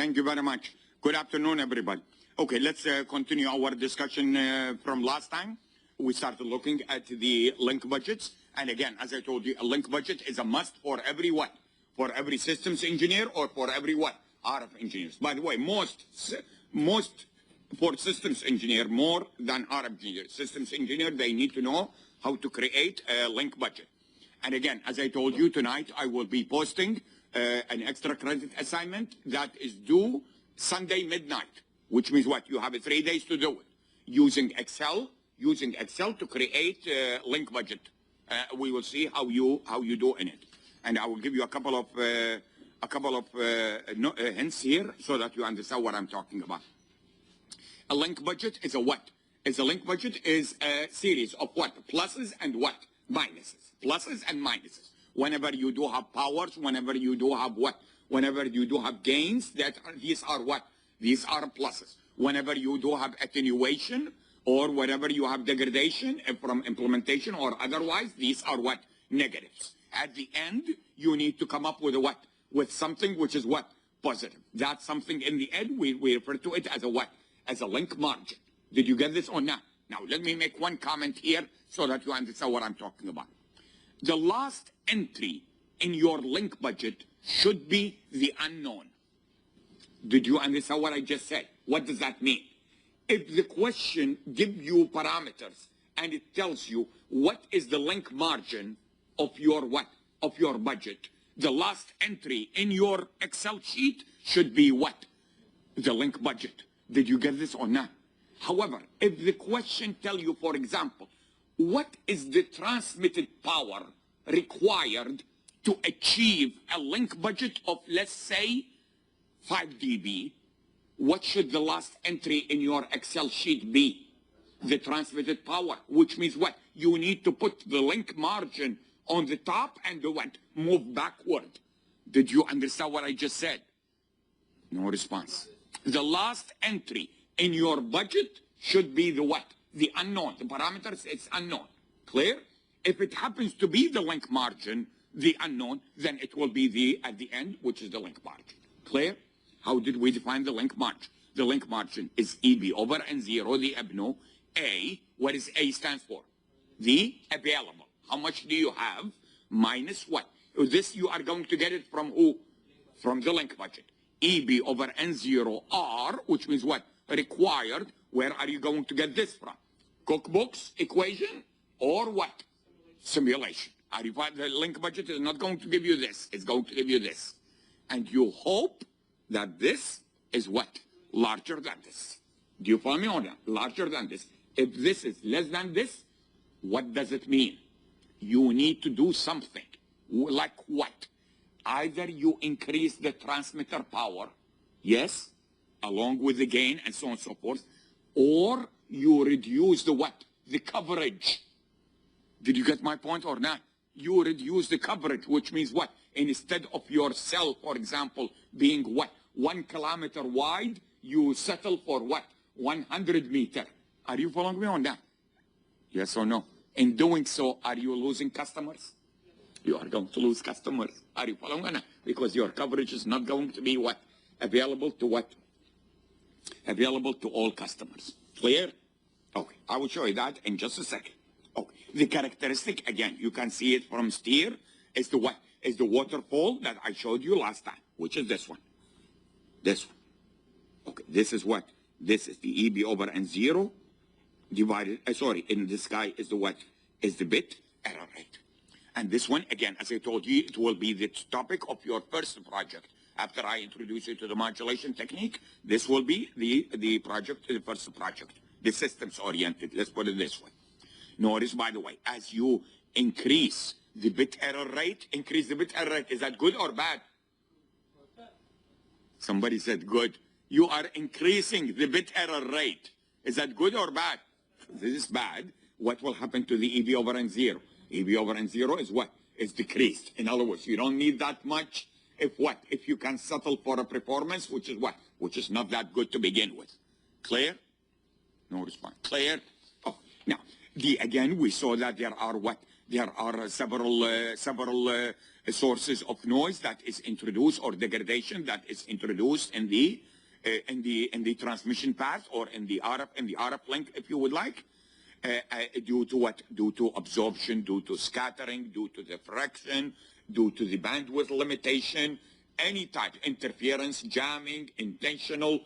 Thank you very much. Good afternoon, everybody. Okay, let's continue our discussion from last time. We started looking at the link budgets. And again, as I told you, a link budget is a must for every what? For every systems engineer or for every what? RF engineers. By the way, most for systems engineer, more than RF engineer. Systems engineer, they need to know how to create a link budget. And again, as I told you tonight, I will be posting an extra credit assignment that is due Sunday midnight, which means what? You have 3 days to do it using Excel to create a link budget. We will see how you do in it, and I will give you a couple of hints here so that you understand what I'm talking about. A link budget is a what? A link budget is a series of what? Pluses and what? Minuses. Pluses and minuses. Whenever you do have powers, whenever you do have what? Whenever you do have gains, these are what? These are pluses. Whenever you do have attenuation or whenever you have degradation from implementation or otherwise, these are what? Negatives. At the end, you need to come up with a what? With something which is what? Positive. That something in the end, we refer to it as a what? As a link margin. Did you get this or not? Now, let me make one comment here so that you understand what I'm talking about. The last entry in your link budget should be the unknown. Did you understand what I just said? What does that mean? If the question gives you parameters and it tells you what is the link margin of your what? Of your budget, the last entry in your Excel sheet should be what? The link budget. Did you get this or not? However, if the question tells you, for example, what is the transmitted power required to achieve a link budget of, let's say, 5 dB, what should the last entry in your Excel sheet be? The transmitted power, which means what? You need to put the link margin on the top and the what? Move backward. Did you understand what I just said? No response. The last entry in your budget should be the what? The unknown. The parameters, it's unknown. Clear? If it happens to be the link margin, the unknown, then it will be the at the end, which is the link margin. Clear? How did we define the link margin? The link margin is EB over N0, the EBNO. A, what does A stands for? The available. How much do you have? Minus what? This you are going to get it from who? From the link budget. EB over N0 R, which means what? Required. Where are you going to get this from? Cookbooks equation or what? Simulation. The link budget is not going to give you this. It's going to give you this. And you hope that this is what? Larger than this. Do you follow me on that? Larger than this. If this is less than this, what does it mean? You need to do something. Like what? Either you increase the transmitter power, yes, along with the gain and so on and so forth, or you reduce the what? The coverage. Did you get my point or not? You reduce the coverage, which means what? Instead of your cell, for example, being what? 1 kilometer wide, you settle for what? 100 meter. Are you following me on that? Yes or no? In doing so, are you losing customers? You are going to lose customers. Are you following me? Because your coverage is not going to be what? Available to what? Available to all customers. Clear? Okay, I will show you that in just a second. Okay, the characteristic, again, you can see it from steer, is the what? Is the waterfall that I showed you last time, which is this one. This one. Okay, this is what? This is the EB over N0 divided, in this guy is the what? Is the bit error rate. And this one, again, as I told you, it will be the topic of your first project. After I introduce you to the modulation technique, this will be the project, the first project, the systems oriented. Let's put it this way. Notice, by the way, as you increase the bit error rate, is that good or bad? Somebody said good. You are increasing the bit error rate. Is that good or bad? This is bad. What will happen to the EB over N0? EB over N0 is what? Is decreased. In other words, you don't need that much. If what? If you can settle for a performance, which is what? Which is not that good to begin with. Clear? No response. Clear? Oh, now, again, we saw that there are what? There are several sources of noise that is introduced or degradation that is introduced in the transmission path or in the RF link, if you would like, due to what? Due to absorption, due to scattering, due to diffraction, due to the bandwidth limitation, any type, interference, jamming, intentional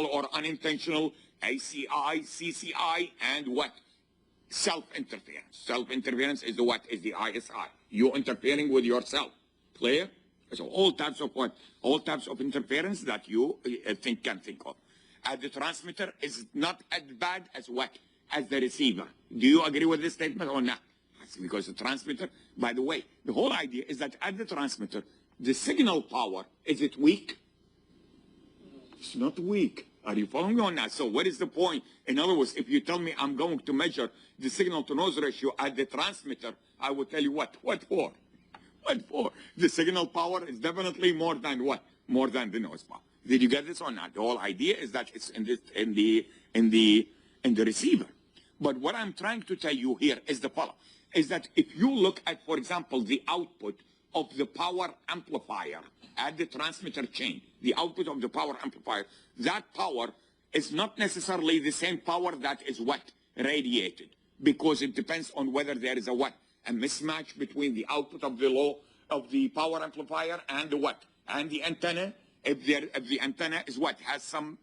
or unintentional, ACI, CCI, and what? Self-interference. Self-interference is the what? Is the ISI. You're interfering with yourself. Clear? So all types of what? All types of interference that you can think of. The transmitter is not as bad as what? As the receiver. Do you agree with this statement or not? Because the transmitter, by the way, the whole idea is that at the transmitter, the signal power, is it weak? It's not weak. Are you following me on that? So what is the point? In other words, if you tell me I'm going to measure the signal to noise ratio at the transmitter, I will tell you what? What for? What for? The signal power is definitely more than what? More than the noise power. Did you get this or not? The whole idea is that it's in the receiver. But what I'm trying to tell you here is the following: is that if you look at, for example, the output of the power amplifier at the transmitter chain, the output of the power amplifier, that power is not necessarily the same power that is what? Radiated. Because it depends on whether there is a what? A mismatch between the output of the power amplifier and the what? And the antenna. If the antenna is what? Has some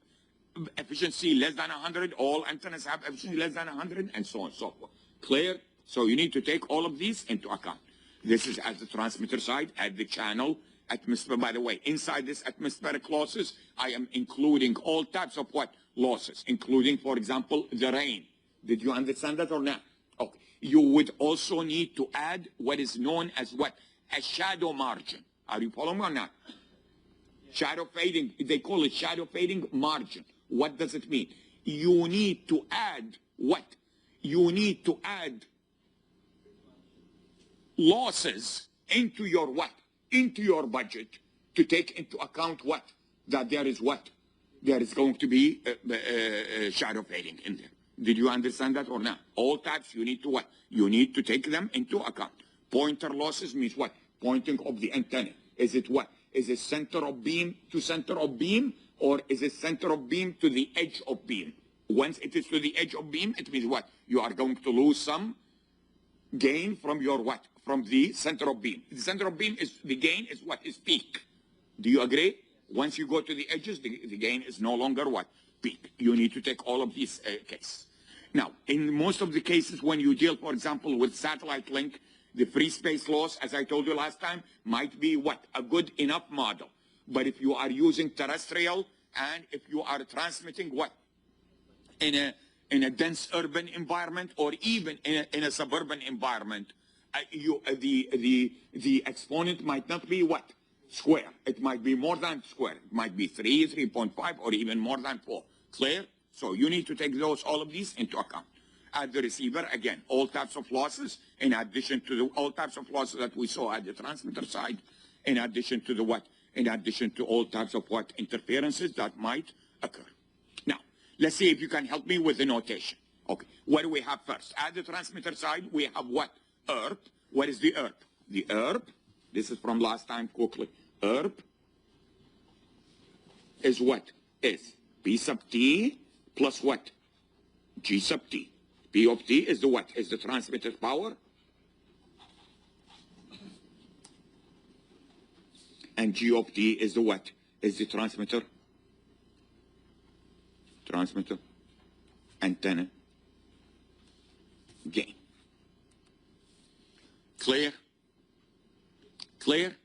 efficiency less than 100, all antennas have efficiency less than 100, and so on and so forth. Clear? So you need to take all of these into account. This is at the transmitter side, at the channel, atmosphere. By the way, inside this atmospheric losses, I am including all types of what? Losses, including, for example, the rain. Did you understand that or not? Okay. You would also need to add what is known as what? A shadow margin. Are you following me or not? Shadow fading, they call it shadow fading margin. What does it mean? You need to add what? You need to add losses into your what? Into your budget to take into account what? That there is what? There is going to be shadow fading in there. Did you understand that or not? All types you need to what? You need to take them into account. Pointer losses means what? Pointing of the antenna. Is it what? Is it center of beam to center of beam, or is it center of beam to the edge of beam? Once it is to the edge of beam, it means what? You are going to lose some gain from your what? From the center of beam. The center of beam is, the gain is what? Is peak. Do you agree? Once you go to the edges, the gain is no longer what? Peak. You need to take all of these cases. Now, in most of the cases when you deal, for example, with satellite link, the free space loss, as I told you last time, might be what? A good enough model. But if you are using terrestrial and if you are transmitting what? In a dense urban environment or even in a suburban environment, the exponent might not be what? Square. It might be more than square. It might be 3, 3.5, or even more than 4. Clear? So you need to take all of these into account. At the receiver, again, all types of losses, in addition to all types of losses that we saw at the transmitter side, in addition to the what? In addition to all types of what? Interferences that might occur. Now, let's see if you can help me with the notation. Okay, what do we have first? At the transmitter side, we have what? ERP. What is the ERP? The ERP, this is from last time quickly. ERP is what? Is P sub T plus what? G sub T. P of T is the what? Is the transmitter's power. And G of T is the what? Is the transmitter antenna gain. Clear? Clear?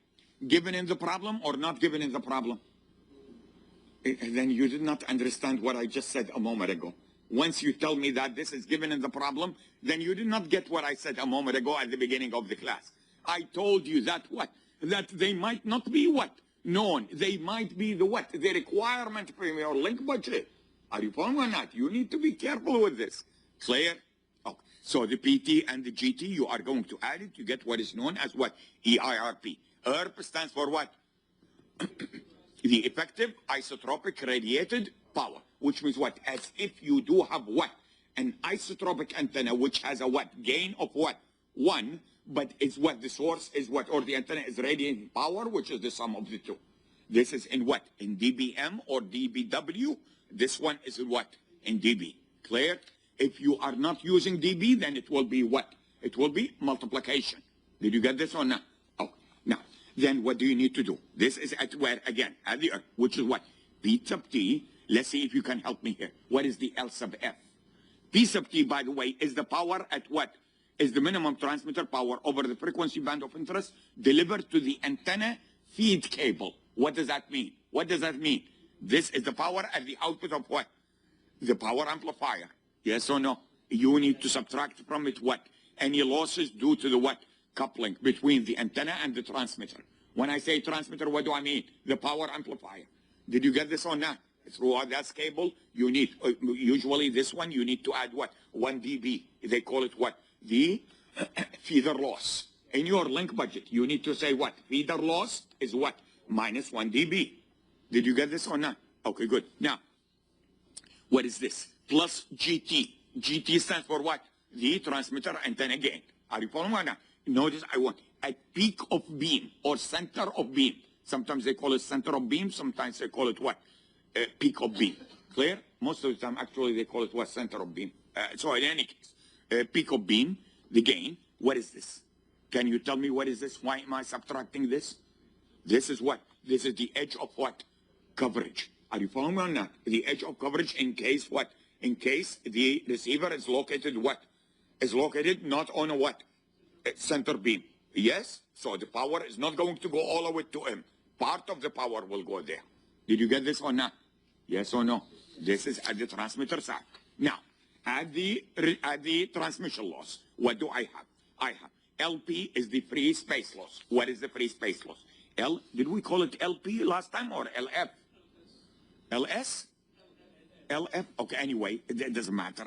Given in the problem or not given in the problem? Then you did not understand what I just said a moment ago. Once you tell me that this is given in the problem, then you did not get what I said a moment ago at the beginning of the class. I told you that what? That they might not be what? Known. They might be the what? The requirement for your link budget. Are you following or not? You need to be careful with this. Clear? Okay. So the PT and the GT, you are going to add it. You get what is known as what? EIRP. ERP stands for what? The effective isotropic radiated power, which means what? As if you do have what? An isotropic antenna which has a what? Gain of what? 1, but it's what the source is what, or the antenna is radiating power, which is the sum of the two. This is in what? In dBm or dBW. This one is in what? In dB. Clear? If you are not using dB, then it will be what? It will be multiplication. Did you get this or not? Oh, now, then what do you need to do? This is at where, again, at the earth, which is what? P sub T. Let's see if you can help me here. What is the L sub F? P sub T, by the way, is the power at what? Is the minimum transmitter power over the frequency band of interest delivered to the antenna feed cable. What does that mean? What does that mean? This is the power at the output of what? The power amplifier. Yes or no? You need to subtract from it what? Any losses due to the what? Coupling between the antenna and the transmitter. When I say transmitter, what do I mean? The power amplifier. Did you get this or not? Throughout that cable, you need, usually this one, you need to add what? 1 dB. They call it what? The feeder loss. In your link budget, you need to say what? Feeder loss is what? Minus 1 dB. Did you get this or not? Okay, good. Now, what is this? Plus GT. GT stands for what? The transmitter antenna gain. Are you following or not? Notice I want at peak of beam or center of beam. Sometimes they call it center of beam. Sometimes they call it what? Peak of beam. Clear? Most of the time, actually, they call it what? Center of beam. So in any case, peak of beam, the gain. What is this? Can you tell me what is this? Why am I subtracting this? This is what? This is the edge of what? Coverage. Are you following me or not? The edge of coverage in case what? In case the receiver is located what? Is located not on a what? Center beam. Yes? So the power is not going to go all the way to him. Part of the power will go there. Did you get this or not? Yes or no? This is at the transmitter side. Now, at the transmission loss, what do I have? I have LP is the free space loss. What is the free space loss? L, did we call it LP last time or LF? LS? LF? Okay, anyway, it doesn't matter.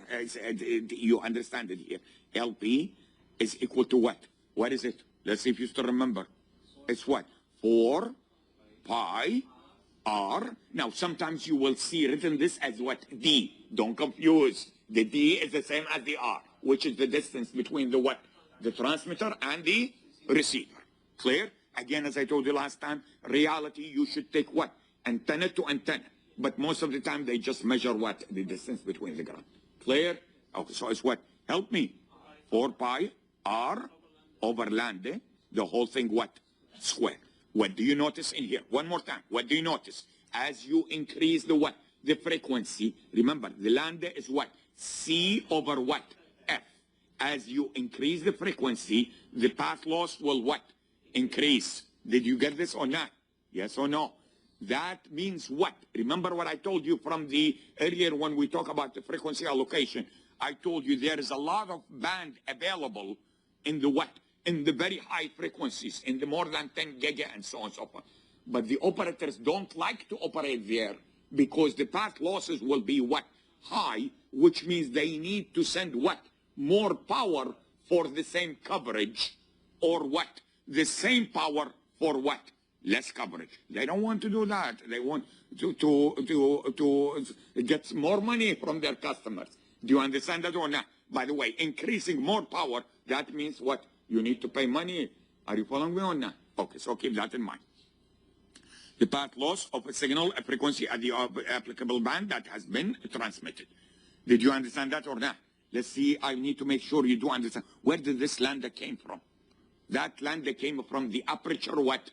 You understand it here. LP is equal to what? What is it? Let's see if you still remember. It's what? 4 pi R. Now, sometimes you will see written this as what? D. Don't confuse. The D is the same as the R, which is the distance between the what? The transmitter and the receiver. Clear? Again, as I told you last time, reality, you should take what? Antenna to antenna. But most of the time, they just measure what? The distance between the ground. Clear? Okay, so it's what? Help me. 4 pi R over lambda, the whole thing what? Square. What do you notice in here? One more time. What do you notice? As you increase the what? The frequency. Remember, the lambda is what? C over what? F. As you increase the frequency, the path loss will what? Increase. Did you get this or not? Yes or no? That means what? Remember what I told you from the earlier when we talk about the frequency allocation. I told you there is a lot of band available in the what? In the very high frequencies, in the more than 10 giga and so on and so forth. But the operators don't like to operate there because the path losses will be what? High, which means they need to send what? More power for the same coverage, or what? The same power for what? Less coverage. They don't want to do that. They want to get more money from their customers. Do you understand that or not? By the way, increasing more power, that means what? You need to pay money. Are you following me or not? Okay, so keep that in mind. The path loss of a signal, a frequency at the applicable band that has been transmitted. Did you understand that or not? Let's see, I need to make sure you do understand. Where did this lambda came from? That lambda came from the aperture what?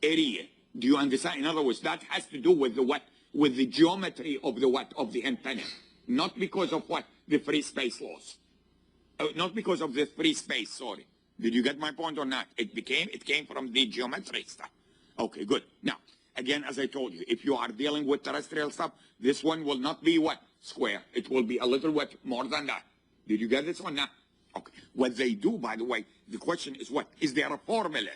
Area. Do you understand? In other words, that has to do with the what? With the geometry of the what? Of the antenna. Not because of what? The free space loss. Not because of the free space, sorry. Did you get my point or not? It came from the geometry stuff. Okay, good. Now, again, as I told you, if you are dealing with terrestrial stuff, this one will not be what? Square. It will be a little what? More than that. Did you get this or not? Okay. What they do, by the way, the question is what? Is there a formula?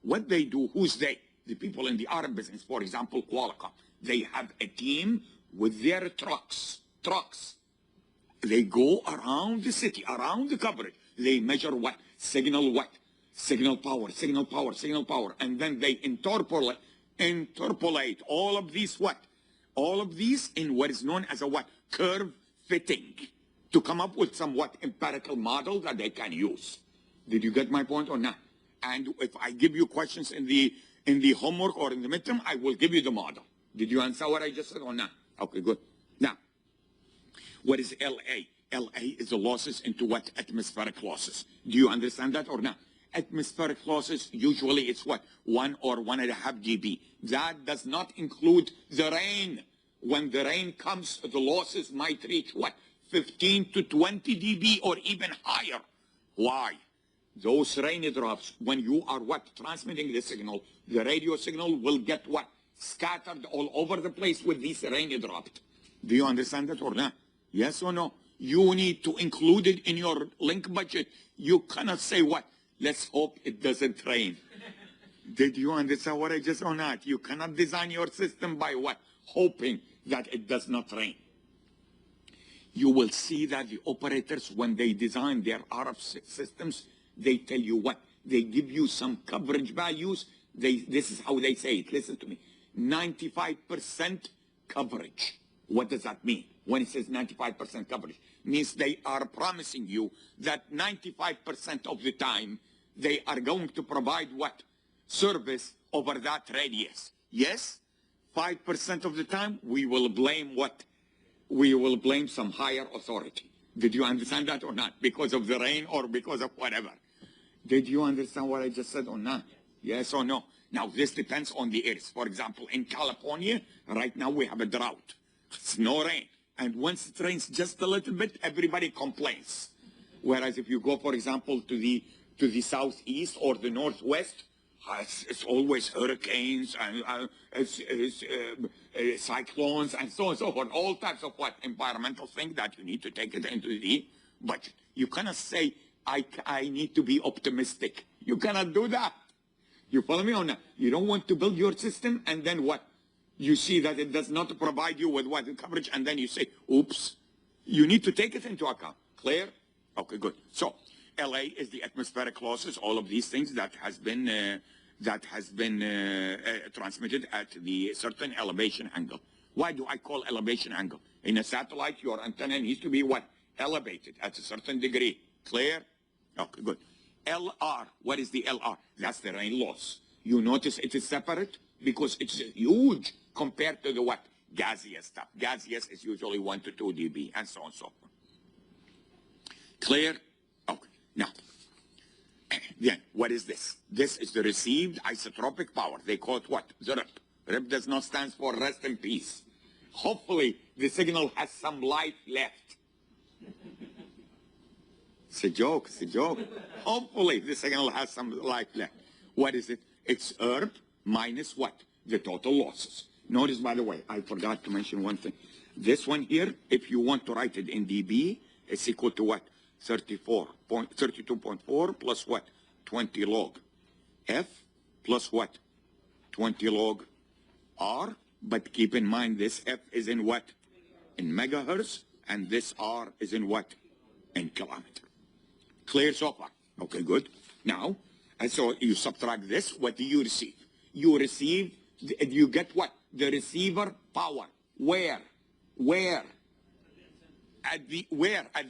What they do, who's they? The people in the Arab business, for example, Qualcomm. They have a team with their trucks. They go around the city, around the coverage. They measure what? Signal what? Signal power. And then they interpolate all of these what? All of these in what is known as a what? Curve fitting. To come up with some what? Empirical model that they can use. Did you get my point or not? And if I give you questions in the homework or in the midterm, I will give you the model. Did you answer what I just said or not? Okay, good. Now, what is LA? LA is the losses into what? Atmospheric losses. Do you understand that or not? Atmospheric losses, usually it's what? 1 or 1.5 dB. That does not include the rain. When the rain comes, the losses might reach what? 15 to 20 dB or even higher. Why? Those rain drops, when you are what? Transmitting the signal, the radio signal will get what? Scattered all over the place with these rain drops. Do you understand that or not? Yes or no? You need to include it in your link budget. You cannot say what? Let's hope it doesn't rain. Did you understand what I just or not? You cannot design your system by what? Hoping that it does not rain. You will see that the operators, when they design their RF systems, they tell you what? They give you some coverage values. This is how they say it. Listen to me. 95% coverage. What does that mean? When it says 95% coverage, means they are promising you that 95% of the time they are going to provide what? Service over that radius. Yes? 5% of the time we will blame what? We will blame some higher authority. Did you understand that or not? Because of the rain or because of whatever. Did you understand what I just said or not? Yes or no? Now, this depends on the areas. For example, in California, right now we have a drought. It's no rain. And once it rains just a little bit, everybody complains. Whereas if you go, for example, to the southeast or the northwest, it's always hurricanes and cyclones and so on and so forth. All types of what? Environmental things that you need to take it into the budget. You cannot say, I need to be optimistic. You cannot do that. You follow me or not? You don't want to build your system and then what? You see that it does not provide you with what? Coverage, and then you say, oops. You need to take it into account. Clear? Okay, good. So, LA is the atmospheric losses, all of these things that has been transmitted at the certain elevation angle. Why do I call elevation angle? In a satellite, your antenna needs to be what? Elevated at a certain degree. Clear? Okay, good. LR, what is the LR? That's the rain loss. You notice it is separate because it's huge compared to the what? Gaseous stuff. Gaseous is usually 1 to 2 dB and so on and so forth. Clear? Okay. Now, then, what is this? This is the received isotropic power. They call it what? The RIP. RIP does not stand for rest in peace. Hopefully, the signal has some life left. It's a joke, it's a joke. Hopefully, the signal has some life left. What is it? It's RIP minus what? The total losses. Notice, by the way, I forgot to mention one thing. This one here, if you want to write it in dB, it's equal to what? 32.4 plus what? 20 log F plus what? 20 log R. But keep in mind this F is in what? In megahertz, and this R is in what? In kilometer. Clear so far? Okay, good. Now, and so you subtract this, what do you receive? You receive, you get what? The receiver power. Where? At the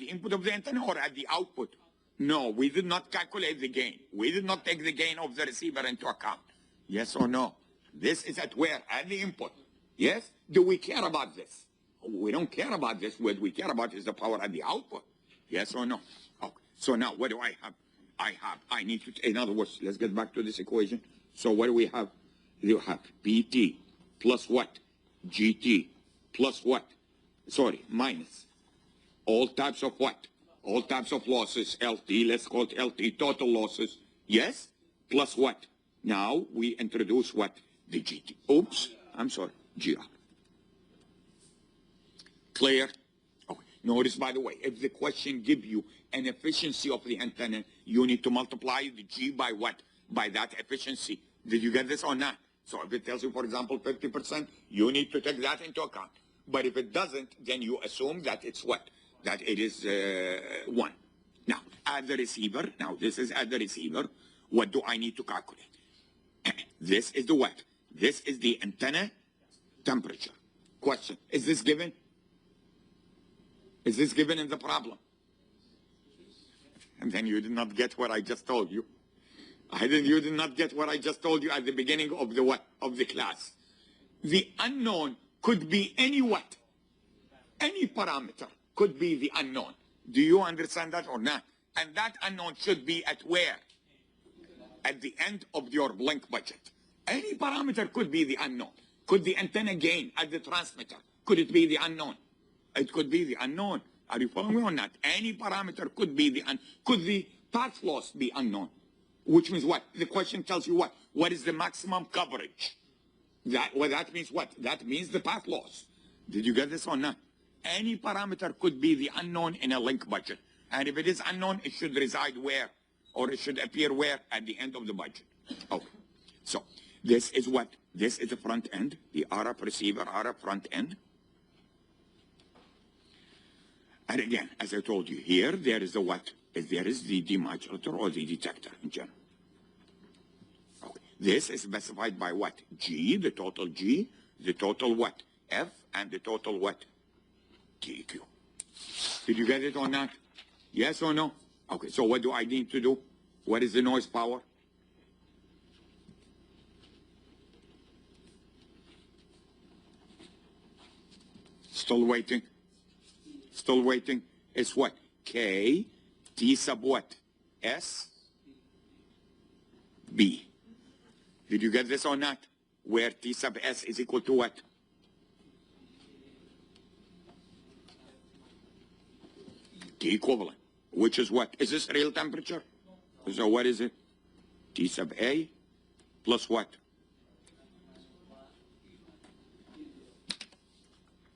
input of the antenna or at the output? No, we did not calculate the gain. We did not take the gain of the receiver into account. Yes or no? This is at where? At the input. Yes? Do we care about this? We don't care about this. What we care about is the power at the output. Yes or no? Okay. So now what do I have? I need to, in other words, let's get back to this equation. So what do we have? You have PT plus what? GT plus what? Sorry, minus. All types of what? All types of losses, LT, let's call it LT, total losses. Yes? Plus what? Now we introduce what? The GT. Oops, I'm sorry, GR. Clear? Okay. Notice, by the way, if the question gives you an efficiency of the antenna, you need to multiply the G by what? By that efficiency. Did you get this or not? So if it tells you, for example, 50%, you need to take that into account. But if it doesn't, then you assume that it's what? That it is 1. Now, at the receiver, now this is at the receiver, what do I need to calculate? This is the what? This is the antenna temperature. Question, is this given? Is this given in the problem? And then you did not get what I just told you. You did not get what I just told you at the beginning of the what? Of the class. The unknown could be any what? Any parameter could be the unknown. Do you understand that or not? And that unknown should be at where? At the end of your blank budget. Any parameter could be the unknown. Could the antenna gain at the transmitter? Could it be the unknown? It could be the unknown. Are you following me or not? Any parameter could be the could the path loss be unknown? Which means what? The question tells you what? What is the maximum coverage? That means what? That means the path loss. Did you get this or not? Any parameter could be the unknown in a link budget. And if it is unknown, it should reside where? Or it should appear where? At the end of the budget. Okay. So this is what? This is the front end, the RF receiver, RF front end. And again, as I told you, here there is the what? There is the demodulator or the detector in general. Okay. This is specified by what? G, the total G, the total what? F, and the total what? TEQ. Did you get it or not? Yes or no? Okay, so what do I need to do? What is the noise power? Still waiting. Still waiting. It's what? K, T sub what? S, B. Did you get this or not? Where T sub S is equal to what? T equivalent. Which is what? Is this real temperature? So what is it? T sub A plus what?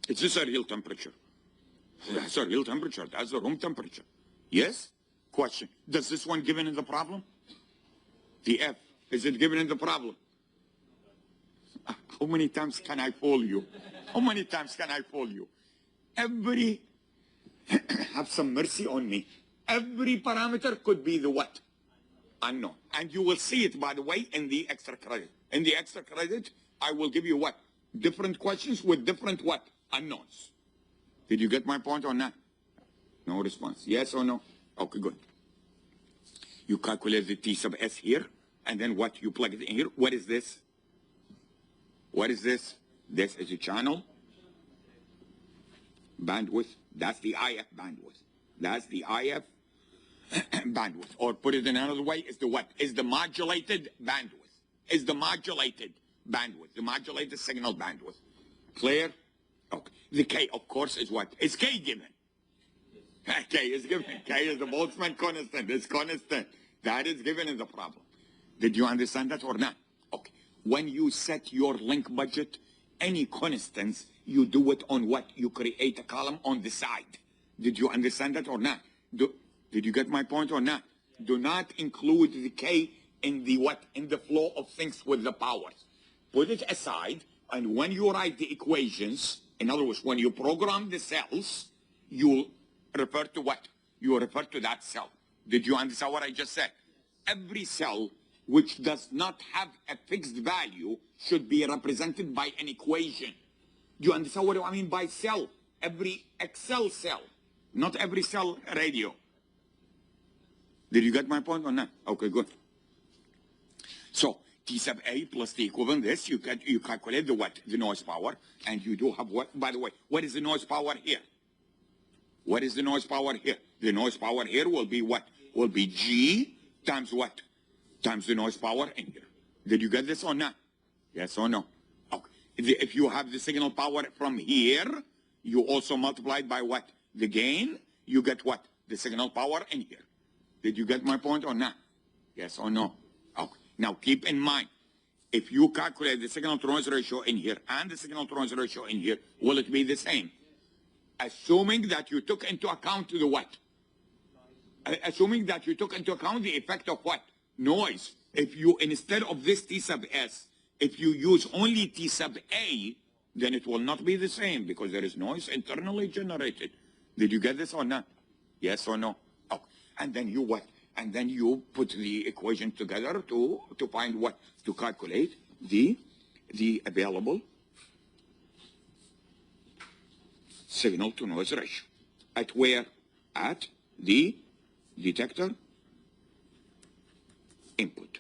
Is this a real temperature? That's a real temperature. That's the room temperature. Yes? Question. Does this one given in the problem? The F. Is it given in the problem? How many times can I fool you? How many times can I fool you? Have some mercy on me. Every parameter could be the what? Unknown. And you will see it, by the way, in the extra credit. In the extra credit, I will give you what? Different questions with different what? Unknowns. Did you get my point or not? No response. Yes or no? Okay, good. You calculate the T sub S here, and then what? You plug it in here. What is this? What is this? This is a channel bandwidth. That's the IF bandwidth. That's the IF bandwidth. Or put it in another way, is the what? Is the modulated bandwidth. Is the modulated bandwidth. The modulated signal bandwidth. Clear? Okay. The K, of course, is what? Is K given? K is given. K is the Boltzmann constant. It's constant. That is given in the problem. Did you understand that or not? Okay. When you set your link budget, any constants, you do it on what? You create a column on the side. Did you understand that or not? Did you get my point or not? Do not include the K in the what? In the flow of things with the powers. Put it aside, and when you write the equations, in other words, when you program the cells, you refer to what? You refer to that cell. Did you understand what I just said? Every cell which does not have a fixed value should be represented by an equation. Do you understand what I mean by cell? Every Excel cell, not every cell radio. Did you get my point or not? Okay, good. So T sub A plus the equivalent this, you calculate the what? The noise power, and you do have what? By the way, what is the noise power here? What is the noise power here? The noise power here will be what? Will be G times what? Times the noise power in here. Did you get this or not? Yes or no? Okay. If you have the signal power from here, you also multiply it by what? The gain, you get what? The signal power in here. Did you get my point or not? Yes or no? Okay. Now keep in mind, if you calculate the signal to noise ratio in here and the signal to noise ratio in here, will it be the same? Assuming that you took into account the what? Assuming that you took into account the effect of what? Noise. If you, instead of this T sub S, if you use only T sub A, then it will not be the same because there is noise internally generated. Did you get this or not? Yes or no? Oh. And then you what? And then you put the equation together to find what? To calculate the available signal to noise ratio. At where? At the detector, input.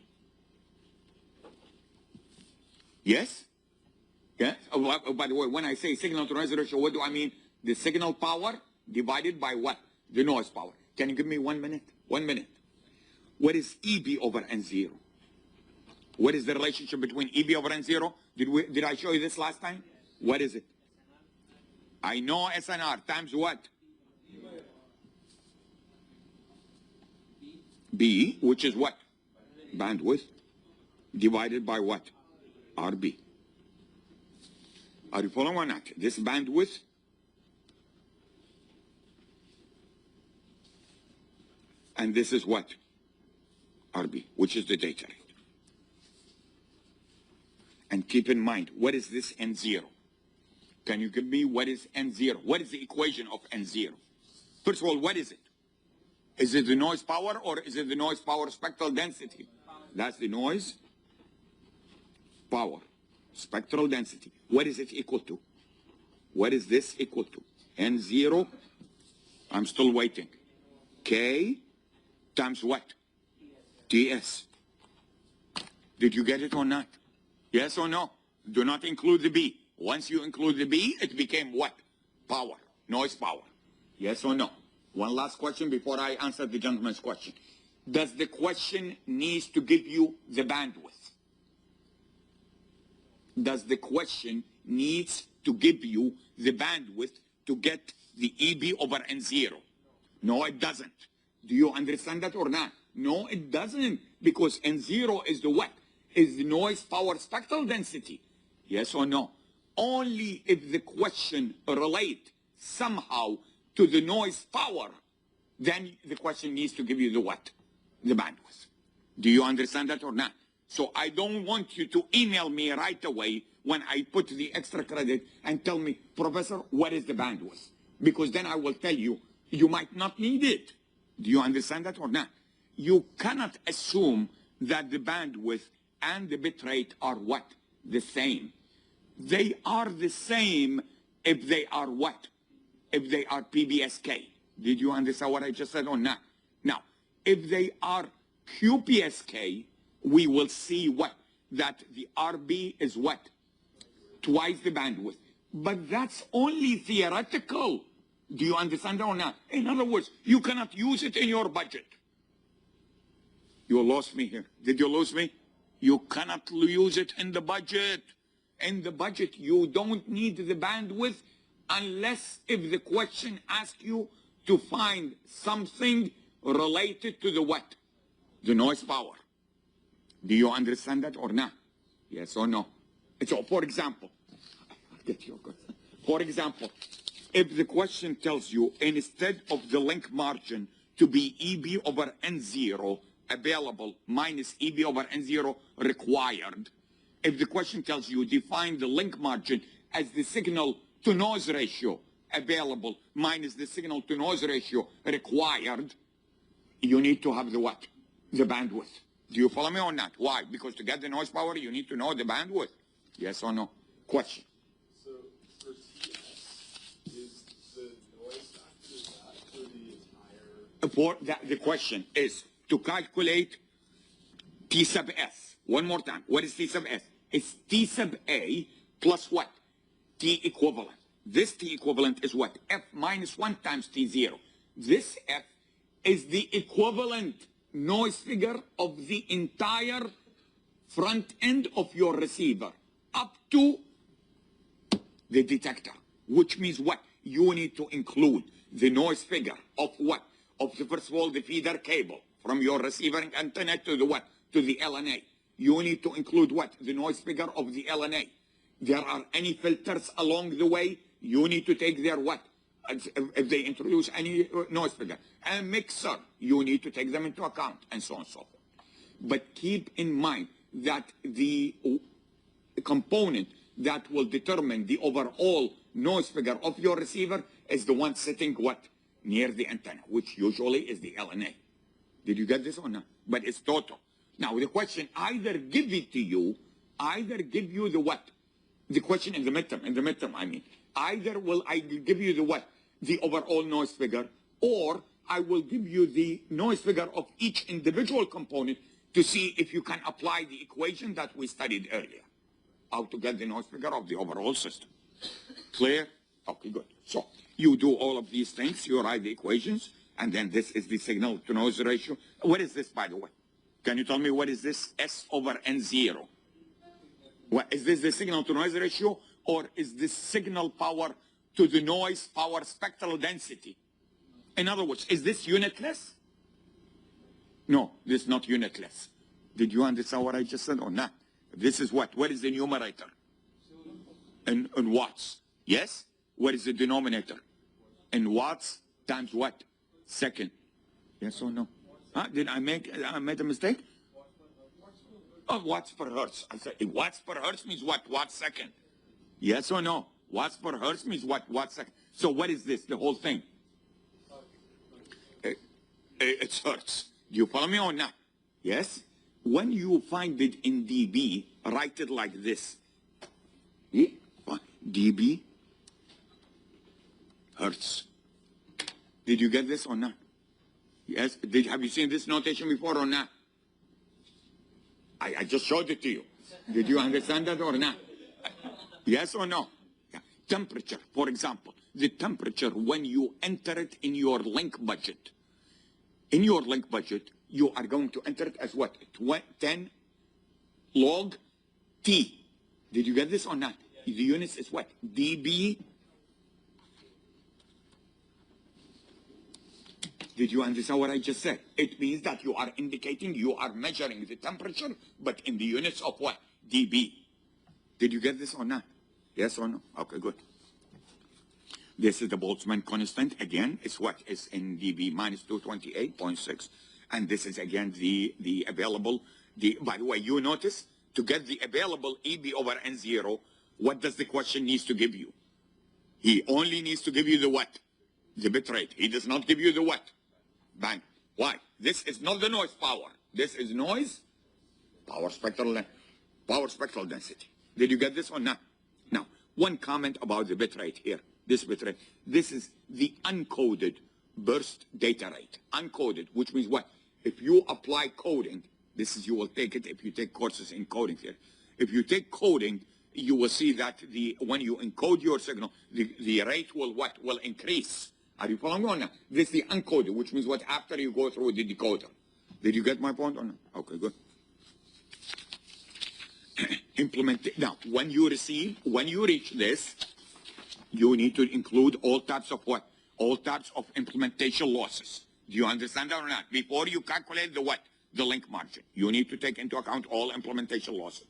Yes? Yes? Oh, by the way, when I say signal to noise ratio, what do I mean? The signal power divided by what? The noise power. Can you give me 1 minute? 1 minute. What is EB over N0? What is the relationship between EB over N0? Did I show you this last time? What is it? I know SNR times what? B, which is what? Bandwidth, divided by what? RB. Are you following or not? This bandwidth and this is what? RB, which is the data rate. And keep in mind, what is this N0? Can you give me what is N0? What is the equation of N0? First of all, what is it? Is it the noise power or is it the noise power spectral density? That's the noise power spectral density. What is it equal to? What is this equal to? N0, I'm still waiting. K times what? TS. Did you get it or not? Yes or no? Do not include the B. Once you include the B, it became what? Power, noise power. Yes or no? One last question before I answer the gentleman's question. Does the question need to give you the bandwidth? Does the question needs to give you the bandwidth to get the EB over N0? No, it doesn't. Do you understand that or not? No, it doesn't, because N0 is the what? Is the noise power spectral density. Yes or no? Only if the question relate somehow to the noise power, then the question needs to give you the what? The bandwidth. Do you understand that or not? So I don't want you to email me right away when I put the extra credit and tell me, Professor, what is the bandwidth? Because then I will tell you, you might not need it. Do you understand that or not? You cannot assume that the bandwidth and the bit rate are what? The same. They are the same if they are what? If they are PBSK. Did you understand what I just said or not? Now, if they are QPSK, we will see what? That the RB is what? Twice the bandwidth. But that's only theoretical. Do you understand that or not? In other words, you cannot use it in your budget. You lost me here. Did you lose me? You cannot use it in the budget. In the budget, you don't need the bandwidth unless if the question asks you to find something related to the what? The noise power. Do you understand that or not? Yes or no? So, for example, if the question tells you instead of the link margin to be EB over N0 available minus EB over N0 required, if the question tells you define the link margin as the signal to noise ratio available minus the signal to noise ratio required, you need to have the what? The bandwidth. Do you follow me or not? Why? Because to get the noise power, you need to know the bandwidth. Yes or no? Question. So for TS, is the noise factor, is that for the entire? For that, the question is to calculate T sub S. One more time. What is T sub S? It's T sub A plus what? T equivalent. This T equivalent is what? F minus 1 times T0. This F is the equivalent noise figure of the entire front end of your receiver up to the detector, which means what? You need to include the noise figure of what? Of the, first of all, the feeder cable from your receiving antenna to the what? To the LNA. You need to include what? The noise figure of the LNA. There are any filters along the way, you need to take their what? If they introduce any noise figure. A mixer, you need to take them into account, and so on and so forth. But keep in mind that the component that will determine the overall noise figure of your receiver is the one sitting what? Near the antenna, which usually is the LNA. Did you get this or not? But it's total. Now the question, either give it to you, either give you the what? The question in the midterm I mean. Either will I give you the what? The overall noise figure, or I will give you the noise figure of each individual component to see if you can apply the equation that we studied earlier. How to get the noise figure of the overall system. Clear? Okay, good. So you do all of these things, you write the equations, and then this is the signal to noise ratio. What is this, by the way? Can you tell me what is this? S over N0. What, is this the signal to noise ratio, or is this signal power to the noise power spectral density? In other words, is this unitless? No, this is not unitless. Did you understand what I just said or not? This is what? What is the numerator? In watts. Yes? What is the denominator? In watts times what? Second. Yes or no? Huh? Did I made a mistake? Oh, watts per hertz. I said watts per hertz means what? Watts second. Yes or no? Watts per hertz means what? Watts second. So what is this? The whole thing? It's hertz. Do you follow me or not? Yes? When you find it in dB, write it like this. dB hertz. Did you get this or not? Yes? Have you seen this notation before or not? I just showed it to you. Did you understand that or not? Yes or no? Yeah. Temperature, for example. The temperature when you enter it in your link budget. In your link budget, you are going to enter it as what? 10 log T. Did you get this or not? The units is what? dB. Did you understand what I just said? It means that you are indicating you are measuring the temperature, but in the units of what? dB. Did you get this or not? Yes or no? Okay, good. This is the Boltzmann constant. Again, it's what is in dB minus 228.6. And this is again the available, by the way, you notice to get the available EB over N0, what does the question needs to give you? He only needs to give you the what? The bit rate. He does not give you the what? Bang. Why? This is not the noise power. This is noise power spectral density. Did you get this or not? Now, one comment about the bit rate here. This bit rate. This is the uncoded burst data rate. Uncoded, which means what? If you apply coding, this is, you will take it if you take courses in coding here. If you take coding, you will see that when you encode your signal, the rate will what? Will increase. Are you following on now? This is the uncoded, which means what? After you go through the decoder. Did you get my point or not? Okay, good. Implement it. Now, when you reach this, you need to include all types of what? All types of implementation losses. Do you understand that or not? Before you calculate the what? The link margin. You need to take into account all implementation losses.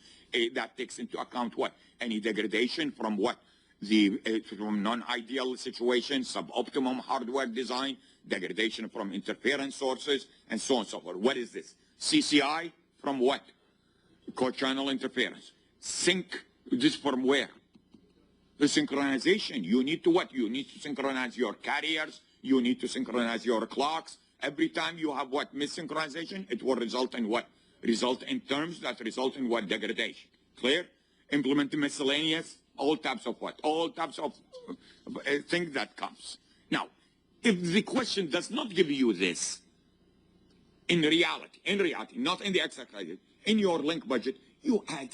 That takes into account what? Any degradation from what? From non-ideal situations, suboptimum hardware design, degradation from interference sources, and so on and so forth. What is this? CCI from what? Co-channel interference. Sync, this from where? The synchronization. You need to what? You need to synchronize your carriers. You need to synchronize your clocks. Every time you have what? Missynchronization, it will result in what? Result in terms that result in what? Degradation. Clear? Implement miscellaneous. All types of what? All types of things that comes. Now, if the question does not give you this, in reality, not in the exercise, in your link budget, you add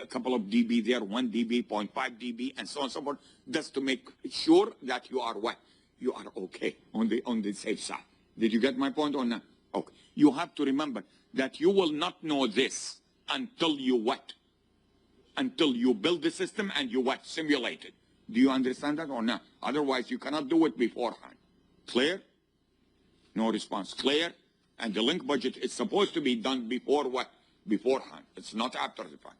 a couple of dB there, 1 dB, 0.5 dB, and so on and so forth, just to make sure that you are what? You are okay on the safe side. Did you get my point or not? Okay. You have to remember that you will not know this until you what? Until you build the system and you what? Simulate it. Do you understand that or not? Otherwise, you cannot do it beforehand. Clear? No response. Clear? And the link budget is supposed to be done before what? Beforehand. It's not after the fact.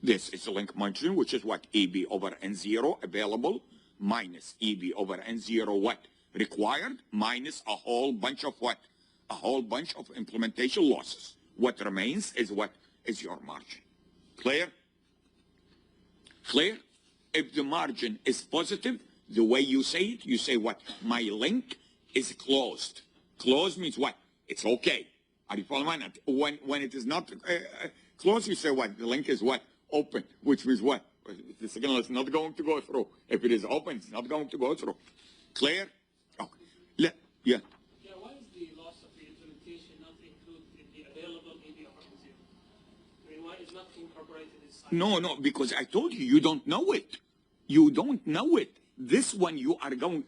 This is the link margin, which is what? EB over N0 available minus EB over N0 what? Required minus a whole bunch of what? A whole bunch of implementation losses. What remains is what? Is your margin. Clear? Clear? If the margin is positive, the way you say it, you say what? My link is closed. Closed means what? It's okay. Are you following that? When it is not closed, you say what? The link is what? Open, which means what? The signal is not going to go through. If it is open, it's not going to go through. Clear? Okay. Yeah. No, because I told you, you don't know it. You don't know it. This one you are going,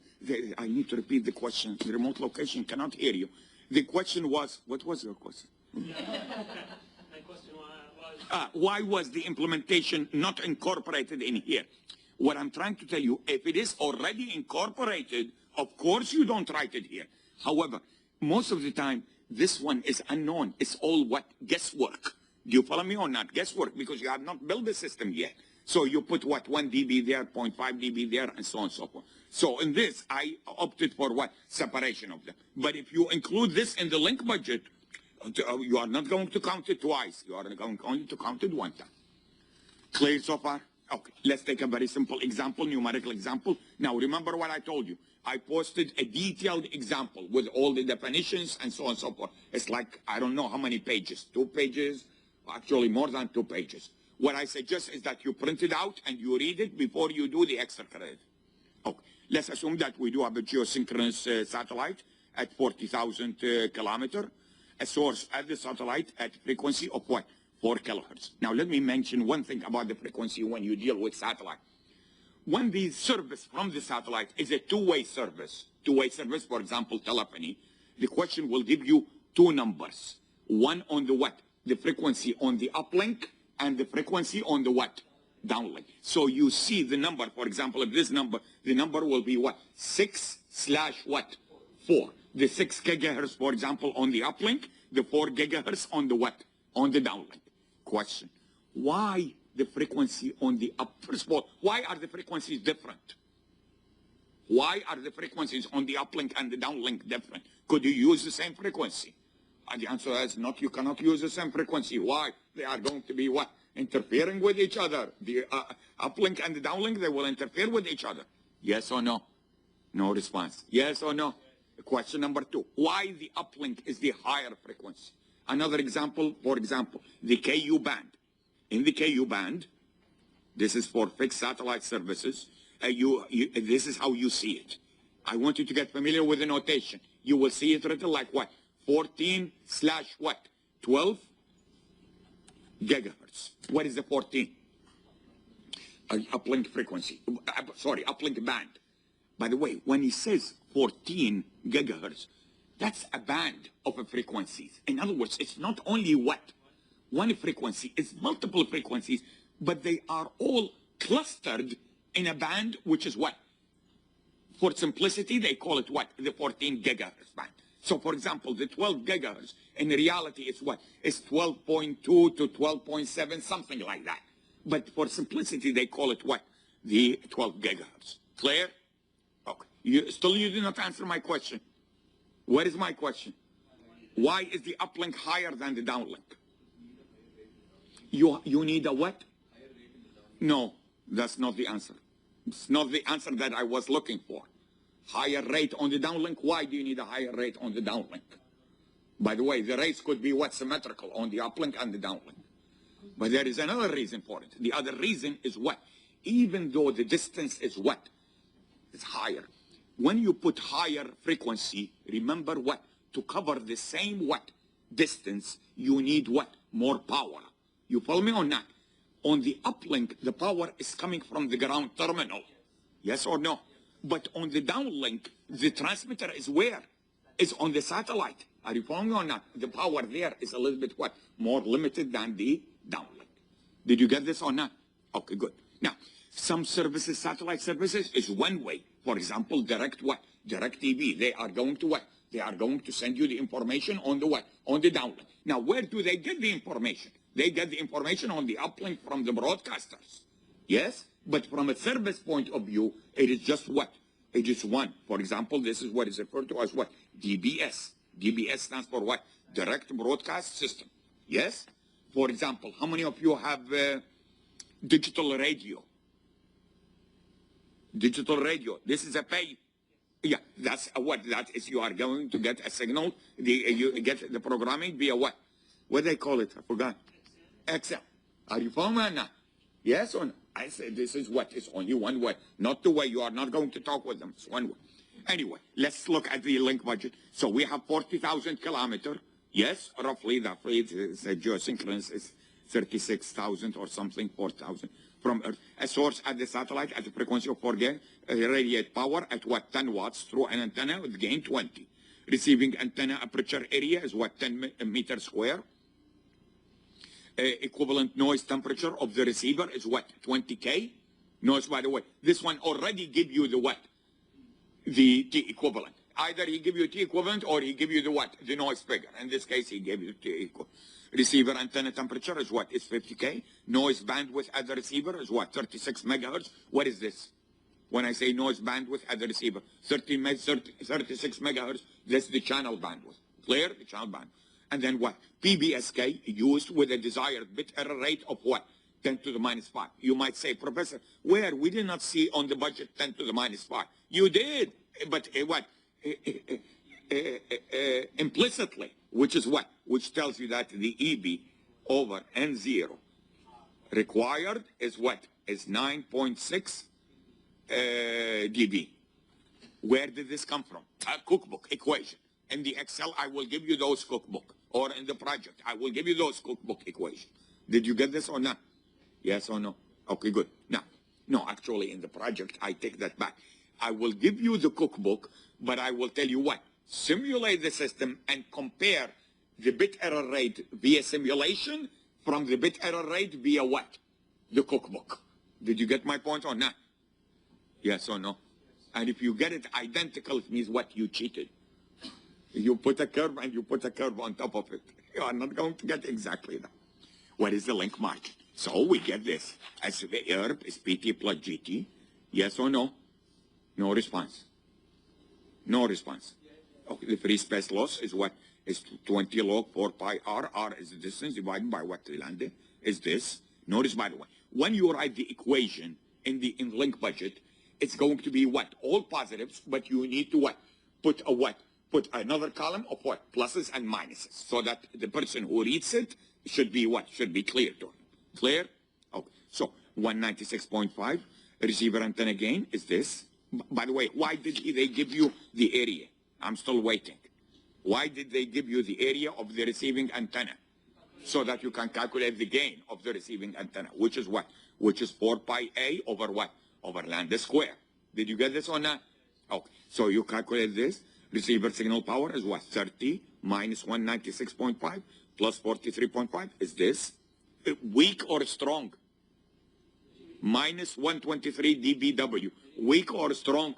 I need to repeat the question. The remote location cannot hear you. The question was, what was your question? My question was... Why was the implementation not incorporated in here? What I'm trying to tell you, if it is already incorporated, of course you don't write it here. However, most of the time, this one is unknown. It's all what? Guesswork. Do you follow me or not? Guesswork, because you have not built the system yet. So you put what? 1 dB there, 0.5 dB there, and so on and so forth. So in this, I opted for what? Separation of them. But if you include this in the link budget, you are not going to count it twice. You are going to count it one time. Clear so far? Okay, let's take a very simple example, numerical example. Now, remember what I told you. I posted a detailed example with all the definitions and so on and so forth. It's like, I don't know how many pages, 2 pages, actually more than 2 pages. What I suggest is that you print it out and you read it before you do the extra credit. Okay, let's assume that we do have a geosynchronous satellite at 40,000 kilometer, a source at the satellite at frequency of what? 4 kilohertz. Now let me mention one thing about the frequency when you deal with satellite. When the service from the satellite is a two-way service, for example, telephony, the question will give you 2 numbers. One on the what? The frequency on the uplink and the frequency on the what? Downlink. So you see the number, for example, if this number, the number will be what? 6/what? 4. The 6 gigahertz, for example, on the uplink, the 4 gigahertz on the what? On the downlink. Question. Why the frequency on the up? First of all, why are the frequencies different? Why are the frequencies on the uplink and the downlink different? Could you use the same frequency? And the answer is not, you cannot use the same frequency. Why? They are going to be what? Interfering with each other. The uplink and the downlink, they will interfere with each other. Yes or no? No response. Yes or no? Question number 2. Why the uplink is the higher frequency? Another example, for example, the KU band. In the KU band, this is for fixed satellite services. This is how you see it. I want you to get familiar with the notation. You will see it written like what? 14/what? 12 gigahertz. What is the 14? Uplink frequency. Sorry, uplink band. By the way, when he says 14 gigahertz, that's a band of frequencies. In other words, it's not only what? One frequency, it's multiple frequencies, but they are all clustered in a band, which is what? For simplicity, they call it what? The 14 gigahertz band. So, for example, the 12 gigahertz, in reality, it's what? It's 12.2 to 12.7, something like that. But for simplicity, they call it what? The 12 gigahertz. Clear? Okay. You did not answer my question. What is my question? Why is the uplink higher than the downlink? You need a what? No, that's not the answer. It's not the answer that I was looking for. Higher rate on the downlink. Why do you need a higher rate on the downlink? By the way, the rates could be what? Symmetrical on the uplink and the downlink. But there is another reason for it. The other reason is what? Even though the distance is what? It's higher. When you put higher frequency, remember what? To cover the same what? Distance, you need what? More power. You follow me or not? On the uplink, the power is coming from the ground terminal. Yes or no? But on the downlink, the transmitter is where? It's on the satellite. Are you following or not? The power there is a little bit what? More limited than the downlink. Did you get this or not? Okay, good. Now, some services, satellite services, is one way. For example, direct what? Direct TV. They are going to what? They are going to send you the information on the what? On the downlink. Now, where do they get the information? They get the information on the uplink from the broadcasters. Yes? But from a service point of view, it is just what? It is one. For example, this is what is referred to as what? DBS. DBS stands for what? Direct Broadcast System. Yes? For example, how many of you have digital radio? Digital radio. This is a pay. Yeah, that's what that is. You are going to get a signal. You get the programming via what? What do they call it? I forgot. XM. Are you following now? Yes or no? I said this is what? It's only one way. Not 2 way. You are not going to talk with them. It's one way. Anyway, let's look at the link budget. So we have 40,000 kilometers. Yes, roughly. It's a geosynchronous 36,000 or something, 4,000 from Earth. A source at the satellite at a frequency of 4 GHz radiate power at what, 10 watts through an antenna with gain 20. Receiving antenna aperture area is what, 10 meters square. Equivalent noise temperature of the receiver is what, 20 K? Noise, by the way, this one already give you the what? The T equivalent. Either he give you T equivalent or he give you the what? The noise figure. In this case, he gave you T equivalent. Receiver antenna temperature is what? Is 50 K. Noise bandwidth at the receiver is what? 36 megahertz. What is this? When I say noise bandwidth at the receiver, 36 megahertz, that's the channel bandwidth. Clear? The channel bandwidth. And then what? PBSK used with a desired bit error rate of what? 10 to the minus 5. You might say, Professor, where? We did not see on the budget 10 to the minus 5. You did, but what? Implicitly, which is what? Which tells you that the EB over N0 required is what? Is 9.6 dB. Where did this come from? A cookbook equation. In the Excel, I will give you those cookbook. Or in the project, I will give you those cookbook equations. Did you get this or not? Yes or no? Okay, good. Now, no, actually in the project, I take that back. I will give you the cookbook, but I will tell you what? Simulate the system and compare the bit error rate via simulation from the bit error rate via what? The cookbook. Did you get my point or not? Yes or no? And if you get it identical, it means what? You cheated. You put a curve and you put a curve on top of it. You are not going to get exactly that. What is the link margin? So we get this. As the ERB is PT plus GT. Yes or no? No response. No response. Okay, the free space loss is what? Is 20 log 4 pi r. R is the distance divided by what? Lambda is this. Notice, by the way, when you write the equation in the link budget, it's going to be what? All positives, but you need to what? Put a what? Put another column of what? Pluses and minuses, so that the person who reads it should be what? Should be clear to him. Clear? Okay. So 196.5 receiver antenna gain is this. By the way, why did they give you the area? I'm still waiting. Why did they give you the area of the receiving antenna? So that you can calculate the gain of the receiving antenna, which is what? Which is 4 pi A over what? Over lambda square. Did you get this or not? Okay. So you calculate this. Receiver signal power is what? 30 minus 196.5 plus 43.5 is this. Weak or strong? Minus 123 dBW. Weak or strong?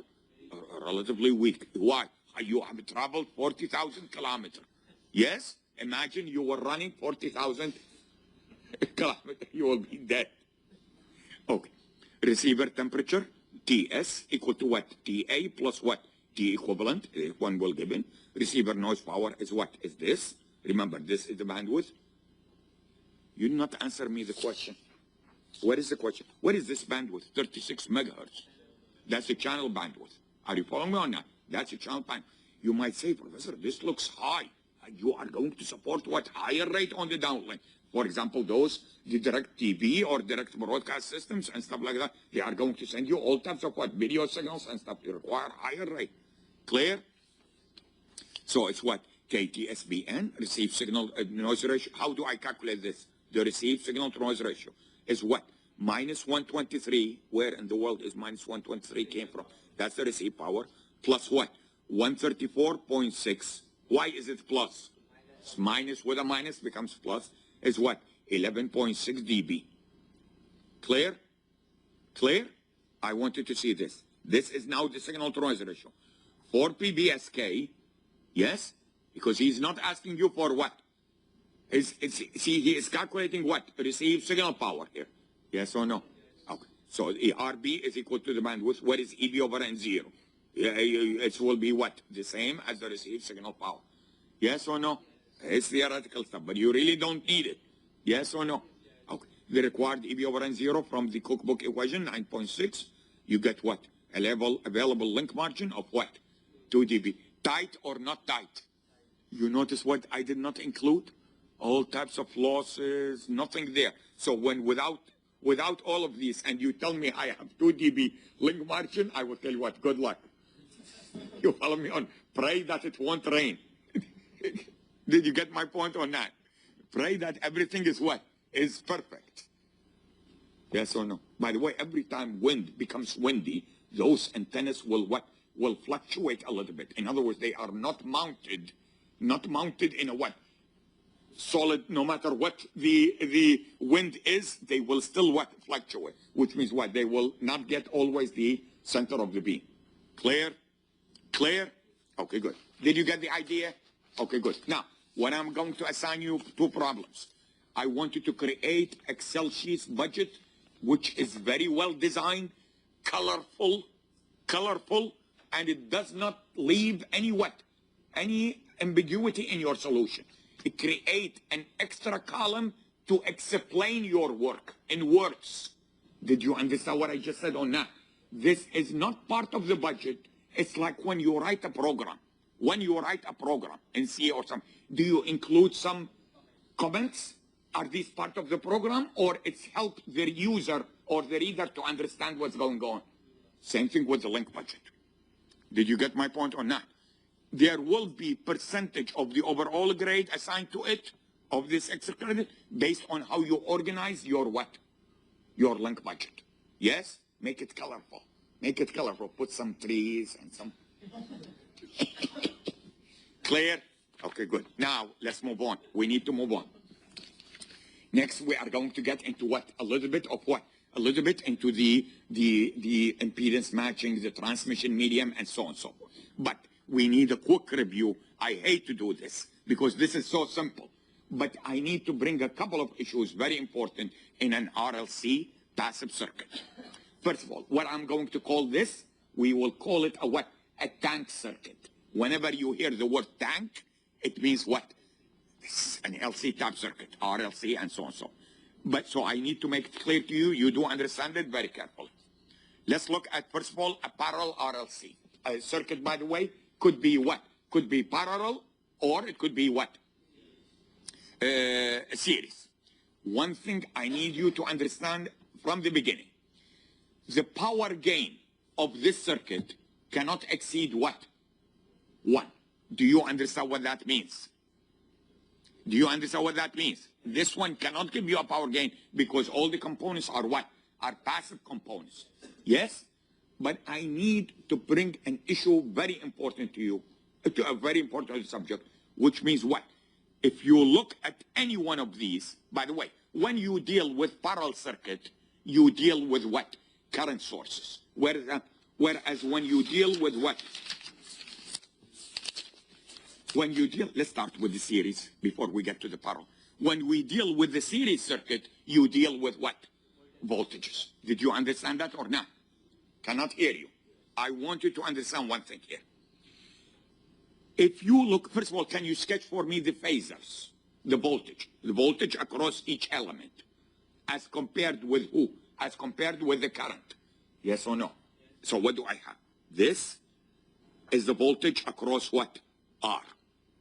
Relatively weak. Why? You have traveled 40,000 kilometers. Yes? Imagine you were running 40,000 kilometers. You will be dead. Okay. Receiver temperature, TS equal to what? TA plus what? T equivalent, one will given. Receiver noise power is what? Is this. Remember, this is the bandwidth. You did not answer me the question. What is the question? What is this bandwidth? 36 megahertz. That's the channel bandwidth. Are you following me or not? That's the channel bandwidth. You might say, Professor, this looks high. You are going to support what? Higher rate on the downlink. For example, those, the direct TV or direct broadcast systems and stuff like that, they are going to send you all types of what? Video signals and stuff. They require higher rate. Clear? So it's what? KTSBN, receive signal noise ratio. How do I calculate this? The receive signal to noise ratio is what? Minus 123. Where in the world is minus 123 came from? That's the receive power. Plus what? 134.6. Why is it plus? It's minus with a minus becomes plus. Is what? 11.6 dB. Clear? Clear? I want you to see this. This is now the signal to noise ratio. For PBSK, yes? Because he's not asking you for what? See, he is calculating what? Receive signal power here. Yes or no? Okay. So RB is equal to the bandwidth. What is EB over N0? It will be what? The same as the received signal power. Yes or no? It's theoretical stuff, but you really don't need it. Yes or no? Okay. The required EB over N0 from the cookbook equation, 9.6. You get what? A level available link margin of what? 2 dB. Tight or not tight? You notice what I did not include? All types of losses, nothing there. So when without all of these, and you tell me I have 2 dB link margin, I will tell you what, good luck. You follow me on? Pray that it won't rain. Did you get my point or not? Pray that everything is what? is perfect. Yes or no? By the way, every time wind becomes windy, those antennas will what? Will fluctuate a little bit. In other words, they are not mounted in a what? Solid, no matter what the wind is, they will still what? Fluctuate. Which means what? They will not get always the center of the beam. Clear? Clear? Okay, good. Did you get the idea? Okay, good. Now, when I'm going to assign you 2 problems, I want you to create Excel sheets budget, which is very well designed, colorful, and it does not leave any what? Any ambiguity in your solution. It create an extra column to explain your work in words. Did you understand what I just said or not? This is not part of the budget. It's like when you write a program. When you write a program in C or something, do you include some comments? Are these part of the program, or it's help the user or the reader to understand what's going on? Same thing with the link budget. Did you get my point or not? There will be percentage of the overall grade assigned to it, of this extra credit, based on how you organize your what? Your link budget. Yes? Make it colorful. Make it colorful. Put some trees and some... Clear? Okay, good. Now, let's move on. We need to move on. Next, we are going to get into what? A little bit of what? A little bit into the impedance matching, the transmission medium, and so on and so forth. But we need a quick review. I hate to do this because this is so simple. But I need to bring a couple of issues very important in an RLC passive circuit. First of all, what I'm going to call this, we will call it a what? A tank circuit. Whenever you hear the word tank, it means what? An LC type circuit, RLC, and so on and so on. But so I need to make it clear to you, you do understand it very carefully. Let's look at, first of all, a parallel RLC. A circuit, by the way, could be what? Could be parallel, or it could be what? A series. One thing I need you to understand from the beginning. The power gain of this circuit cannot exceed what? 1. Do you understand what that means? Do you understand what that means? This one cannot give you a power gain because all the components are what? Are passive components. Yes? But I need to bring an issue very important to you, to a very important subject, which means what? If you look at any one of these, by the way, when you deal with parallel circuit, you deal with what? Current sources. Whereas when you deal with what? When you deal, let's start with the series before we get to the parallel. When we deal with the series circuit, you deal with what? Voltages. Did you understand that or not? Cannot hear you. I want you to understand one thing here. If you look, first of all, can you sketch for me the phasors? The voltage across each element, as compared with who? As compared with the current. Yes or no? So what do I have? This is the voltage across what? R.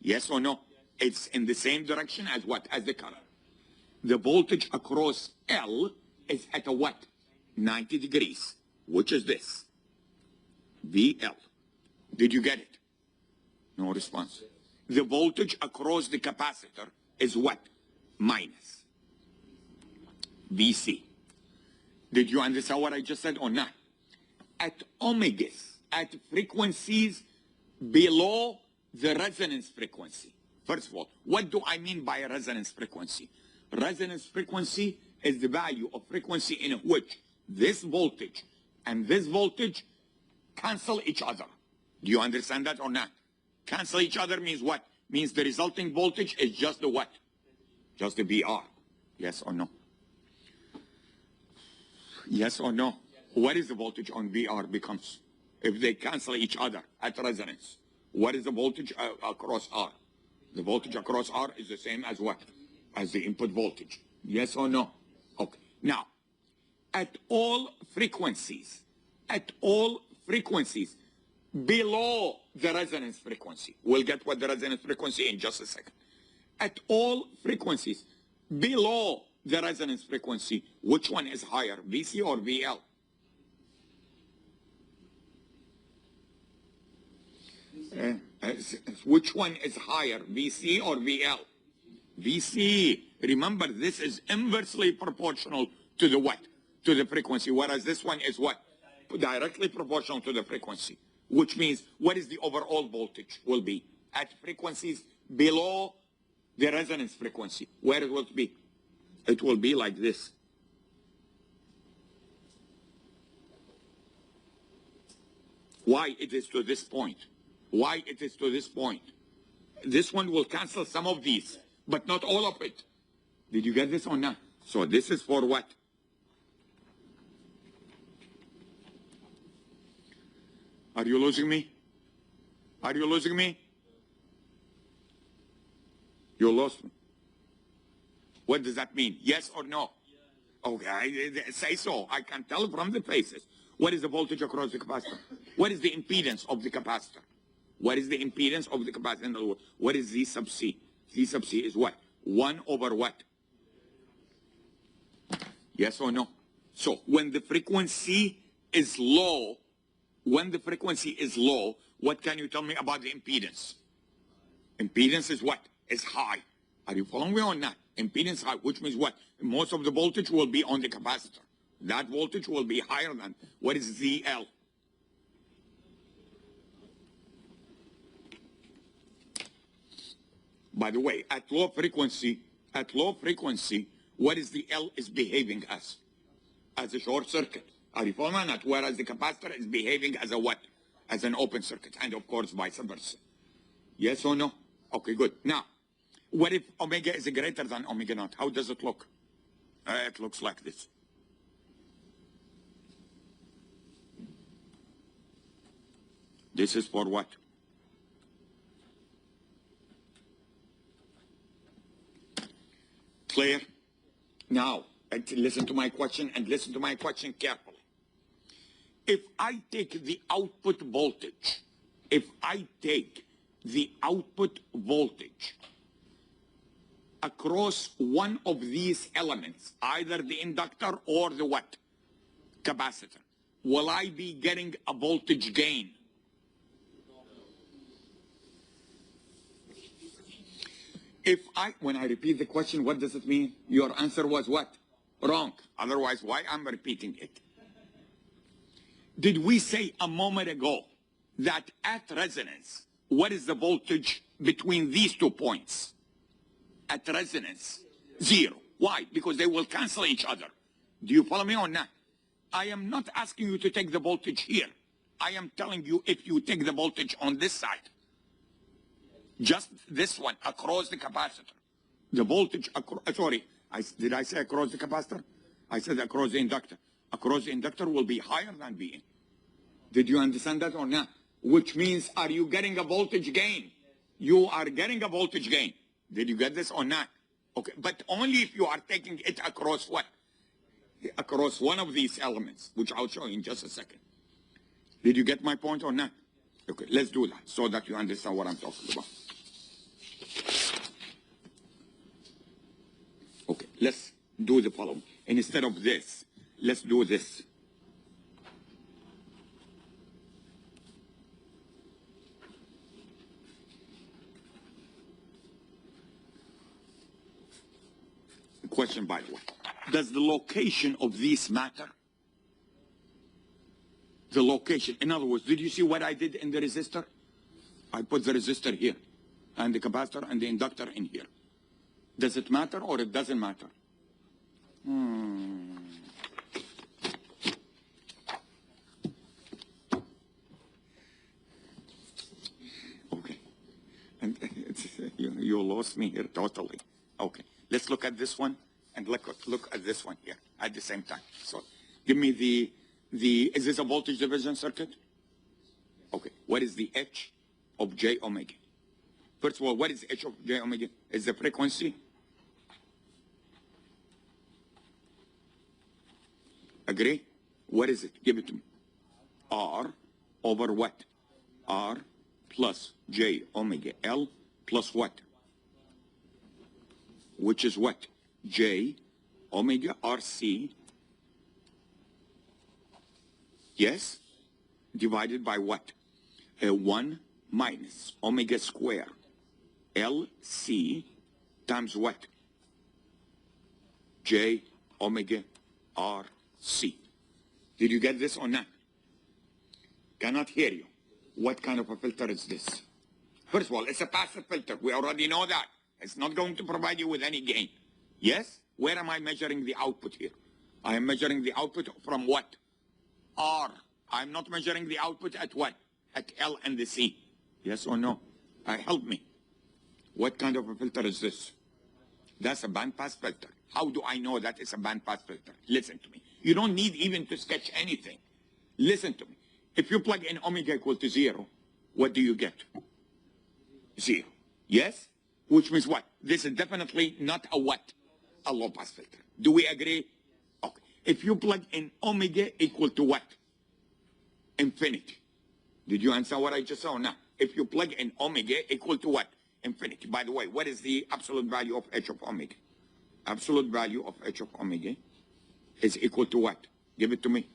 Yes or no? It's in the same direction as what? As the current. The voltage across L is at a what? 90 degrees. Which is this? VL. Did you get it? No response. The voltage across the capacitor is what? Minus. VC. Did you understand what I just said or not? At omegas, at frequencies below the resonance frequency. First of all, what do I mean by a resonance frequency? Resonance frequency is the value of frequency in which this voltage and this voltage cancel each other. Do you understand that or not? Cancel each other means what? Means the resulting voltage is just the what? Just the VR. Yes or no? Yes or no? What is the voltage on VR becomes? If they cancel each other at resonance, what is the voltage across R? The voltage across R is the same as what? As the input voltage. Yes or no? Okay. Now, at all frequencies below the resonance frequency, we'll get what the resonance frequency in just a second. At all frequencies below the resonance frequency, which one is higher, VC or VL? Which one is higher, VC or VL? VC. Remember, this is inversely proportional to the what? To the frequency, whereas this one is what? Directly proportional to the frequency, which means what is the overall voltage will be at frequencies below the resonance frequency. Where it will be? It will be like this. Why it is to this point? Why it is to this point? This one will cancel some of these, but not all of it. Did you get this or not? So this is for what? Are you losing me? Are you losing me? You lost me. What does that mean? Yes or no? Okay, I say so. I can tell from the faces. What is the voltage across the capacitor? What is the impedance of the capacitor? What is the impedance of the capacitor? In other words, what is Z sub C? Z sub C is what? 1 over what? Yes or no? So when the frequency is low, what can you tell me about the impedance? Impedance is what? Is high. Are you following me or not? Impedance high, which means what? Most of the voltage will be on the capacitor. That voltage will be higher than, what is ZL? By the way, at low frequency, what is the L is behaving as? As a short circuit. Are you following or not? Whereas the capacitor is behaving as a what? As an open circuit, and of course vice versa. Yes or no? Okay, good. Now, what if omega is greater than omega naught? How does it look? It looks like this. This is for what? Clear? Now, listen to my question and listen to my question carefully. If I take the output voltage, across one of these elements, either the inductor or the what? Capacitor, will I be getting a voltage gain? When I repeat the question, what does it mean? Your answer was what? Wrong. Otherwise, why I'm repeating it? Did we say a moment ago that at resonance, what is the voltage between these 2 points? At resonance, 0. Why? Because they will cancel each other. Do you follow me or not? I am not asking you to take the voltage here. I am telling you if you take the voltage on this side, just this one across the capacitor, the voltage did I say across the capacitor? I said across the inductor. Across the inductor will be higher than Vn. Did you understand that or not? Which means, are you getting a voltage gain? You are getting a voltage gain. Did you get this or not? Okay, but only if you are taking it across what? Across one of these elements, which I'll show you in just a second. Did you get my point or not? Okay, let's do that so that you understand what I'm talking about. Okay, let's do the following. And instead of this, let's do this. Question, by the way. Does the location of these matter? The location. In other words, did you see what I did in the resistor? I put the resistor here, and the capacitor and the inductor in here. Does it matter or it doesn't matter? Okay. And you lost me here totally. Okay. Let's look at this one and look at this one here at the same time. So give me is this a voltage division circuit? Okay. What is the H of J omega? First of all, what is H of J omega? Is the frequency? Agree? What is it? Give it to me. R over what? R plus J omega L plus what? Which is what? J omega RC, yes, divided by what? 1 minus omega square LC times what? J omega R C. Did you get this or not? Cannot hear you. What kind of a filter is this? First of all, it's a passive filter. We already know that. It's not going to provide you with any gain. Yes? Where am I measuring the output here? I am measuring the output from what? R. I'm not measuring the output at what? At L and the C. Yes or no? Help me. What kind of a filter is this? That's a bandpass filter. How do I know that it's a bandpass filter? Listen to me. You don't need even to sketch anything. Listen to me. If you plug in omega equal to 0, what do you get? 0. Yes? Which means what? This is definitely not a what? A low-pass filter. Do we agree? Okay. If you plug in omega equal to what? Infinity. Did you answer what I just said? No. If you plug in omega equal to what? Infinity. By the way, what is the absolute value of h of omega? Absolute value of h of omega is equal to what? Give it to me.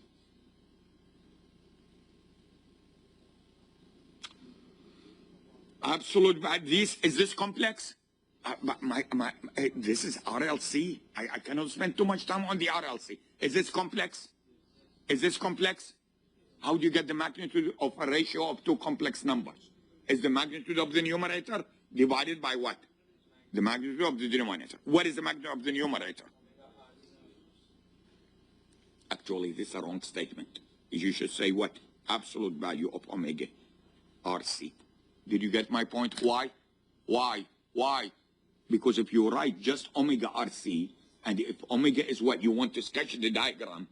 Absolute value. Is this complex? This is RLC. I cannot spend too much time on the RLC. Is this complex? Is this complex? How do you get the magnitude of a ratio of two complex numbers? Is the magnitude of the numerator divided by what? The magnitude of the denominator. What is the magnitude of the numerator? Actually, this is a wrong statement. You should say what? Absolute value of omega RC. Did you get my point? Why? Why? Why? Because if you write just omega RC, and if omega is what you want to sketch the diagram,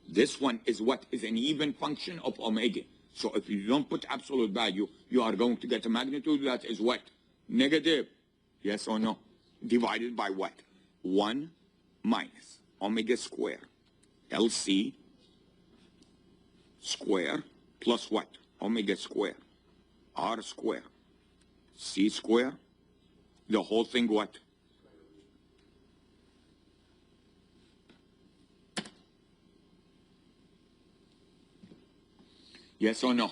this one is what is an even function of omega. So if you don't put absolute value, you are going to get a magnitude that is what? Negative. Yes or no? Divided by what? 1 minus omega square LC square plus what? Omega square R square C square. The whole thing what? Yes or no?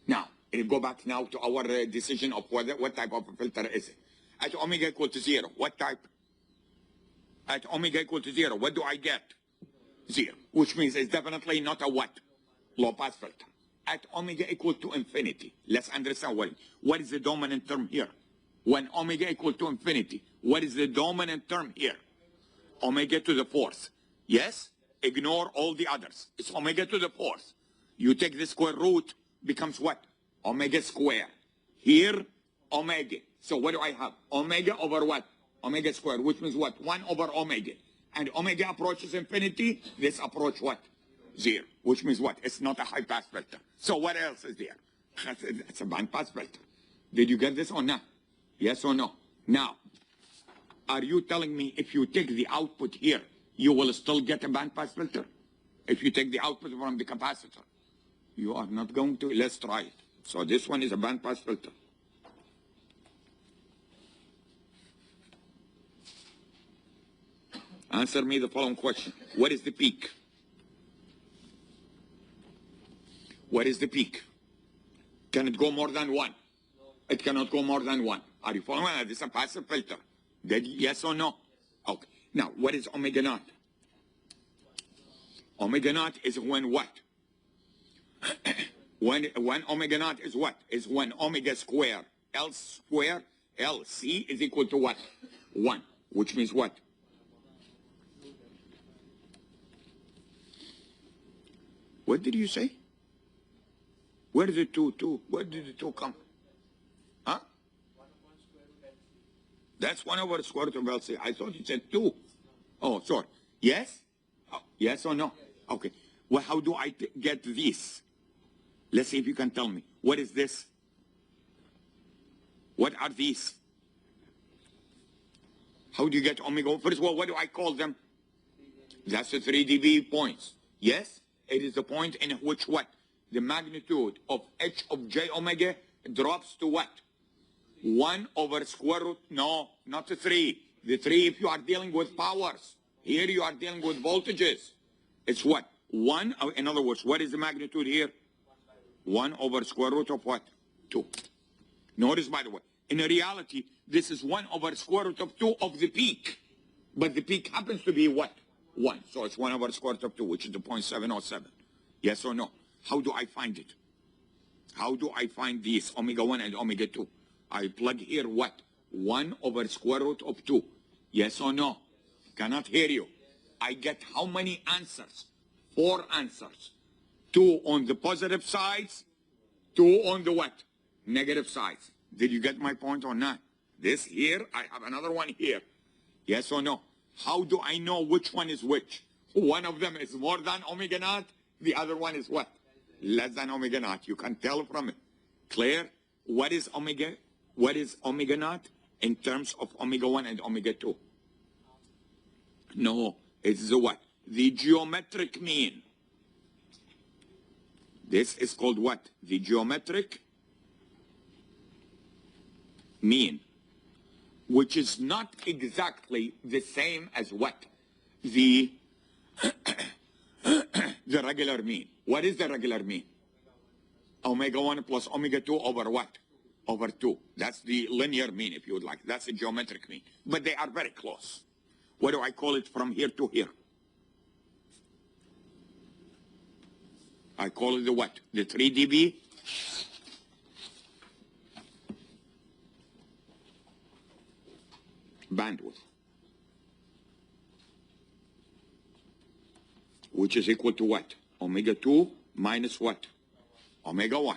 Now, it'll go back now to our decision of what type of a filter is it. At omega equal to 0, what type? At omega equal to 0, what do I get? 0, which means it's definitely not a what? Low pass filter. At omega equal to infinity, let's understand what is the dominant term here? When omega equal to infinity, what is the dominant term here? Omega to the 4th. Yes? Ignore all the others. It's omega to the 4th. You take the square root, becomes what? Omega square. Here, omega. So what do I have? Omega over what? Omega square, which means what? 1 over omega. And omega approaches infinity, this approach what? 0. Which means what? It's not a high pass filter. So what else is there? It's a band pass filter. Did you get this or not? Yes or no? Now, are you telling me if you take the output here, you will still get a band pass filter? If you take the output from the capacitor? You are not going to. Let's try it. So this one is a band pass filter. Answer me the following question. What is the peak? What is the peak? Can it go more than 1? It cannot go more than 1. Are you following? This is a passive filter. Yes or no? Okay. Now, what is omega naught? Omega naught is when what? when omega naught is what? Is when omega square L square LC is equal to what? 1. Which means what? What did you say? Where did the 2? Where did the 2 come? Huh? That's 1 over the square root of LC. I thought you said 2. Oh, sorry. Yes? Oh, yes or no? Okay. Well, how do I get this? Let's see if you can tell me. What is this? What are these? How do you get omega? First of all, what do I call them? That's the 3 dB points. Yes? It is the point in which what? The magnitude of h of j omega drops to what? 1 over square root, no, not the 3. The 3 if you are dealing with powers. Here you are dealing with voltages. It's what? 1, in other words, what is the magnitude here? 1 over square root of what? 2. Notice, by the way, in reality, this is 1 over square root of 2 of the peak. But the peak happens to be what? 1. So it's 1 over square root of 2, which is the 0.707. Yes or no? How do I find it? How do I find these omega 1 and omega 2? I plug here what? 1 over square root of 2. Yes or no? Cannot hear you. I get how many answers? 4 answers. 2 on the positive sides, 2 on the what? Negative sides. Did you get my point or not? This here, I have another one here. Yes or no? How do I know which one is which? One of them is more than omega naught. The other one is what? Less than omega naught. You can tell from it. Clear? What is omega? What is omega naught in terms of omega 1 and omega 2? No, it's the what? The geometric mean. This is called what? The geometric mean, which is not exactly the same as what? The the regular mean. What is the regular mean? Omega 1 plus omega 2 over what? Over 2. That's the linear mean, if you would like. That's the geometric mean. But they are very close. What do I call it from here to here? I call it the what? The 3 dB bandwidth, which is equal to what? Omega 2 minus what? Omega 1.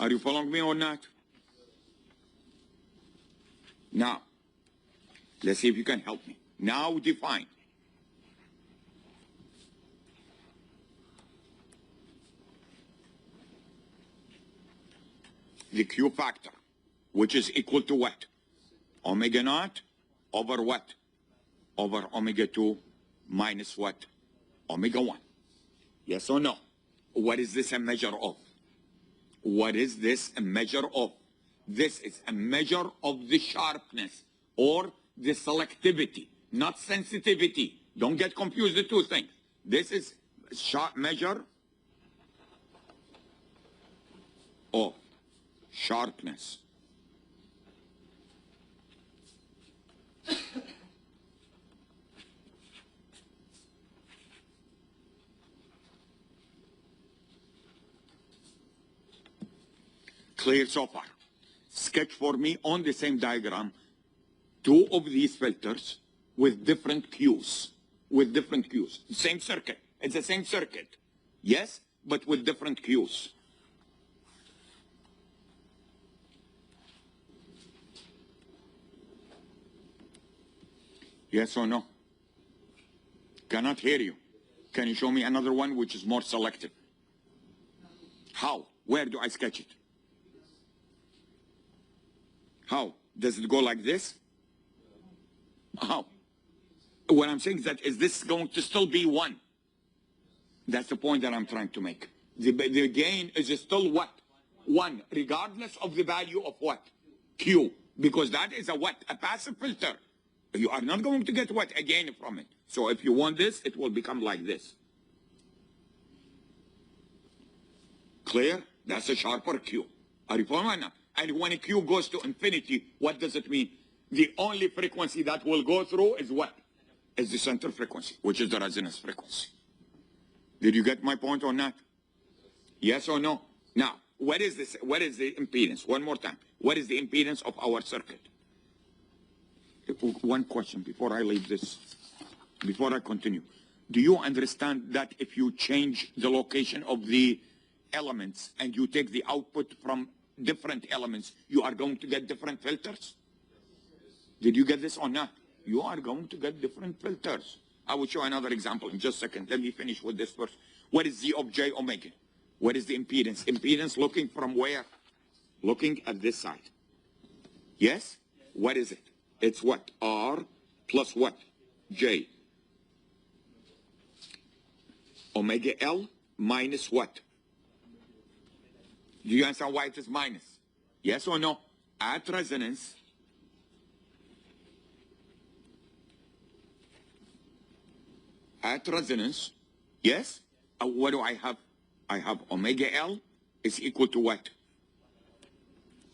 Are you following me or not? Now, let's see if you can help me. Now define. The Q factor, which is equal to what? Omega naught over what? Over omega 2 minus what? Omega 1. Yes or no? What is this a measure of? What is this a measure of? This is a measure of the sharpness or the selectivity, not sensitivity. Don't get confused, the two things. This is measure of sharpness. Clear so far? Sketch for me on the same diagram 2 of these filters with different Qs. With different Qs. Same circuit. It's the same circuit. Yes, but with different Qs. Yes or no? Cannot hear you. Can you show me another one which is more selective? How? Where do I sketch it? How? Does it go like this? How? What I'm saying is that is this going to still be 1? That's the point that I'm trying to make. The gain is still what? 1, regardless of the value of what? Q. Because that is a what? A passive filter. You are not going to get what? A gain from it. So if you want this, it will become like this. Clear? That's a sharper Q. Are you following now? And when a Q goes to infinity, what does it mean? The only frequency that will go through is what? Is the center frequency, which is the resonance frequency. Did you get my point or not? Yes or no? Now, what is this? What is the impedance? One more time. What is the impedance of our circuit? One question before I leave this, before I continue. Do you understand that if you change the location of the elements and you take the output from different elements, you are going to get different filters? Did you get this or not? You are going to get different filters. I will show another example in just a second. Let me finish with this first. What is Z of J omega? What is the impedance? Impedance looking from where? Looking at this side. Yes? What is it? It's what? R plus what? J. Omega L minus what? Do you understand why it is minus? Yes or no? At resonance, yes? What do I have? I have omega L is equal to what?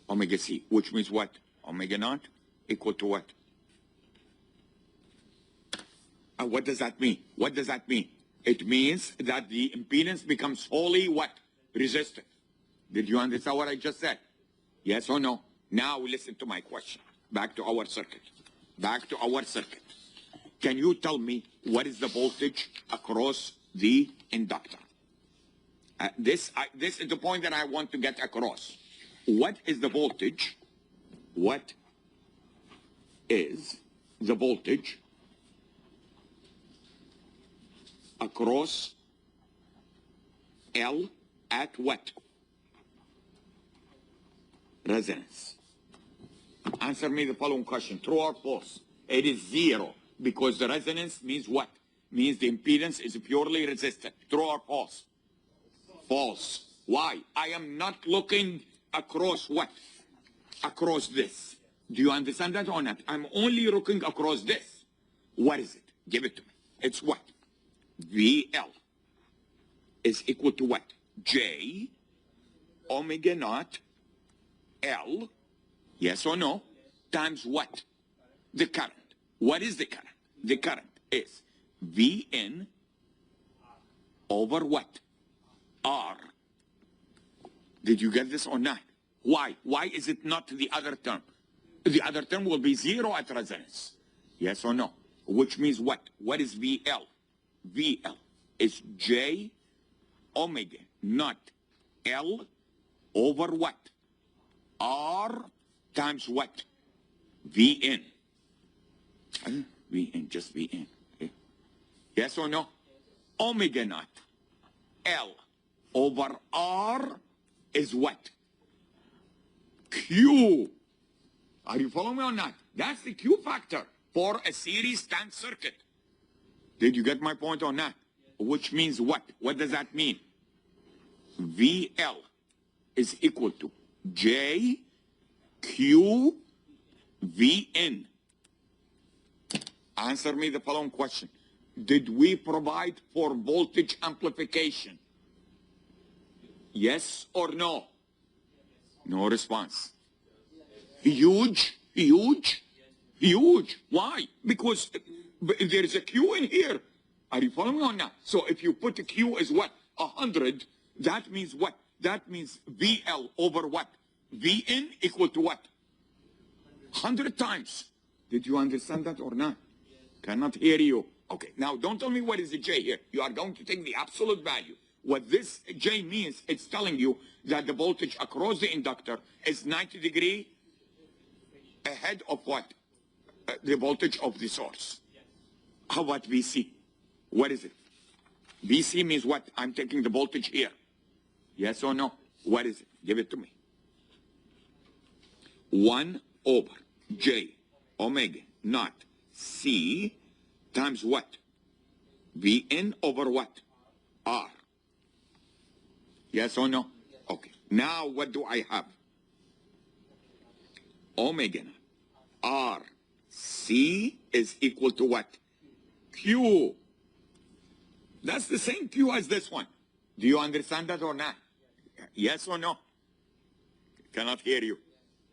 Omega C, which means what? Omega naught equal to what? What does that mean? What does that mean? It means that the impedance becomes wholly what? Resistant. Did you understand what I just said? Yes or no? Now listen to my question. Back to our circuit. Back to our circuit. Can you tell me what is the voltage across the inductor? This is the point that I want to get across. What is the voltage? What is the voltage across L at what? Resonance. Answer me the following question. True or false? It is 0 because the resonance means what? Means the impedance is purely resistant. True or false? False. Why? I am not looking across what? Across this. Do you understand that or not? I'm only looking across this. What is it? Give it to me. It's what? VL is equal to what? J omega naught L, yes or no, times what? The current. What is the current? The current is Vn over what? R. Did you get this or not? Why? Why is it not the other term? The other term will be 0 at resonance. Yes or no? Which means what? What is VL? VL is J omega naught L over what? R times what? Vn. Vn, just Vn. Okay. Yes or no? Omega naught L over R is what? Q. Are you following me or not? That's the Q factor for a series tank circuit. Did you get my point or not? Which means what? What does that mean? VL is equal to J Q Vn. Answer me the following question. Did we provide for voltage amplification? Yes or no? No response. Huge, huge, huge. Why? Because there is a Q in here. Are you following me or not? So if you put a Q as what? 100, that means what? That means VL over what? Vn equal to what? 100 times. Did you understand that or not? Cannot hear you. Okay, now don't tell me what is the J here. You are going to take the absolute value. What this J means, it's telling you that the voltage across the inductor is 90 degrees ahead of what? The voltage of the source. How about VC? What is it? VC means what? I'm taking the voltage here. Yes or no? What is it? Give it to me. 1 over J omega naught C times what? Vn over what? R. Yes or no? Okay. Now what do I have? Omega R C is equal to what? Q. That's the same Q as this one. Do you understand that or not? Yes or no? Cannot hear you.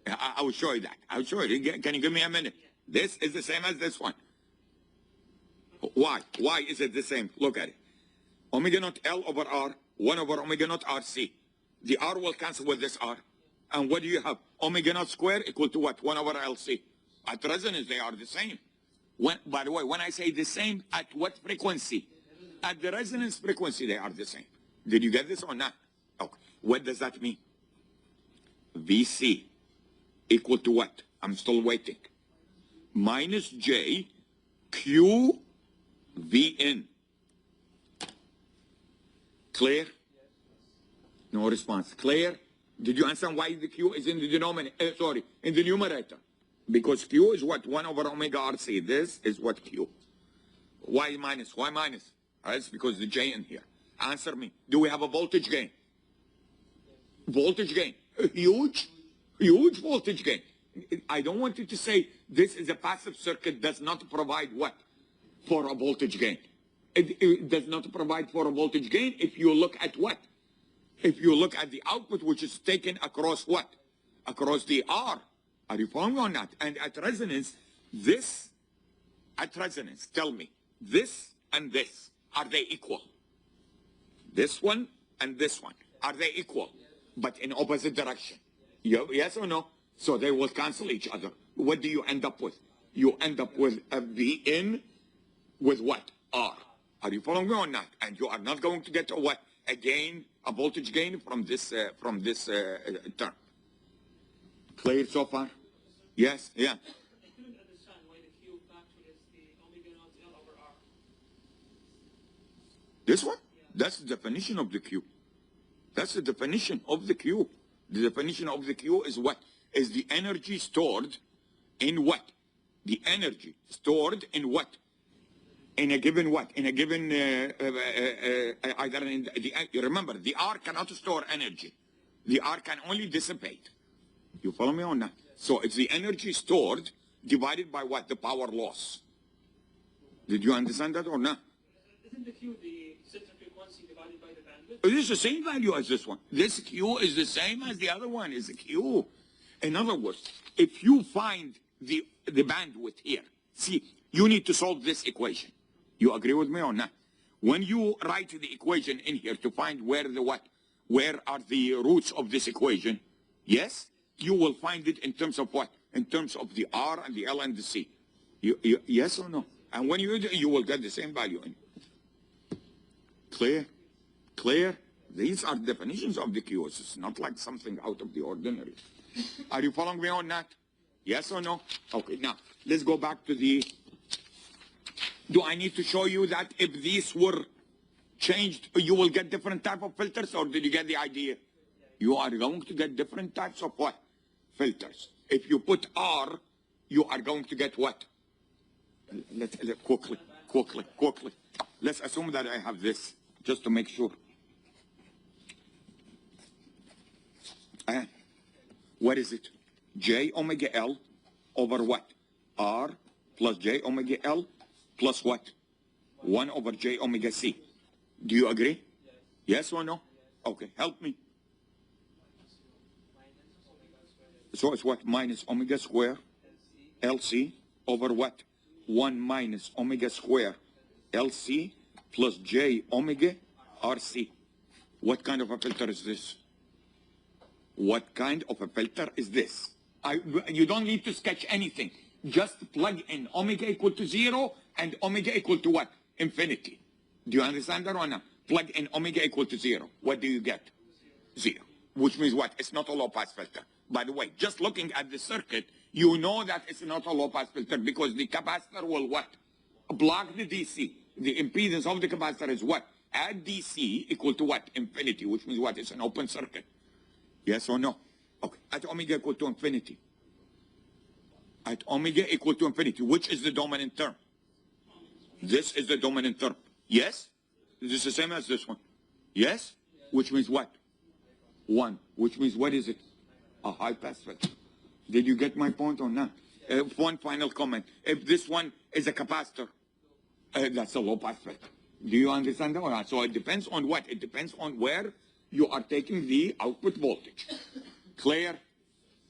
I will show you that. I'll show you. Can you give me a minute? This is the same as this one. Why? Why is it the same? Look at it. Omega naught L over R, 1 over omega naught RC. The R will cancel with this R. And what do you have? Omega naught square equal to what? 1 over LC. At resonance, they are the same. By the way, when I say the same, at what frequency? At the resonance frequency, they are the same. Did you get this or not? Okay. What does that mean? VC equal to what? I'm still waiting. Minus J Q Vn. Clear? No response. Clear? Did you understand why the Q is in the denominator? In the numerator. Because Q is what? 1 over omega RC. This is what Q. Why minus? Why minus? That's because the J in here. Answer me. Do we have a voltage gain? Voltage gain. A huge voltage gain. I don't want you to say this is a passive circuit does not provide what? For a voltage gain. It does not provide for a voltage gain if you look at what? If you look at the output which is taken across what? Across the R. Are you following or not? And at resonance, tell me, this and this, are they equal? This one and this one, are they equal? But in opposite direction. Yes or no? So they will cancel each other. What do you end up with? You end up with a Vn with what? R. Are you following me or not? And you are not going to get a what? A gain, a voltage gain from this term. Clear so far? Yes? Yeah. I couldn't understand why the Q factor is the omega naught L over R. This one? That's the definition of the Q. That's the definition of the Q. The definition of the Q is what? Is the energy stored in what? The energy stored in what? In a given what? In a given, either in the, remember, the R cannot store energy. The R can only dissipate. You follow me or not? So it's the energy stored divided by what? The power loss. Did you understand that or not? Isn't the Q the center frequency divided by the bandwidth? It is the same value as this one. This Q is the same as the other one, is a Q. In other words, if you find the bandwidth here, see, you need to solve this equation. You agree with me or not? When you write the equation in here to find where the what, where are the roots of this equation, yes, you will find it in terms of what? In terms of the R and the L and the C. Yes or no? And when you do, you will get the same value in. Clear? Clear? These are definitions of the Qs. It's not like something out of the ordinary. Are you following me or not? Yes or no? Okay, now, let's go back to the... Do I need to show you that if these were changed, you will get different type of filters, or did you get the idea? You are going to get different types of what? Filters. If you put R, you are going to get what? Let's quickly. Let's assume that I have this, just to make sure. What is it? J omega L over what? R plus J omega L plus what? 1 over J omega C. Do you agree? Yes or no? Okay, help me. So it's what? Minus omega square LC over what? 1 minus omega square LC plus J omega RC. What kind of a filter is this? What kind of a filter is this? You don't need to sketch anything. Just plug in omega equal to 0 and omega equal to what? Infinity. Do you understand that or not? Plug in omega equal to 0. What do you get? 0. Which means what? It's not a low-pass filter. By the way, just looking at the circuit, you know that it's not a low-pass filter because the capacitor will what? Block the DC. The impedance of the capacitor is what? Add DC equal to what? Infinity, which means what? It's an open circuit. Yes or no? Okay. At omega equal to infinity. At omega equal to infinity, which is the dominant term? This is the dominant term. Yes? This is the same as this one. Yes? Which means what? 1. Which means what is it? A high pass filter. Did you get my point or not? One final comment. If this one is a capacitor, that's a low pass filter. Do you understand that or not? So it depends on what? It depends on where you are taking the output voltage. Clear?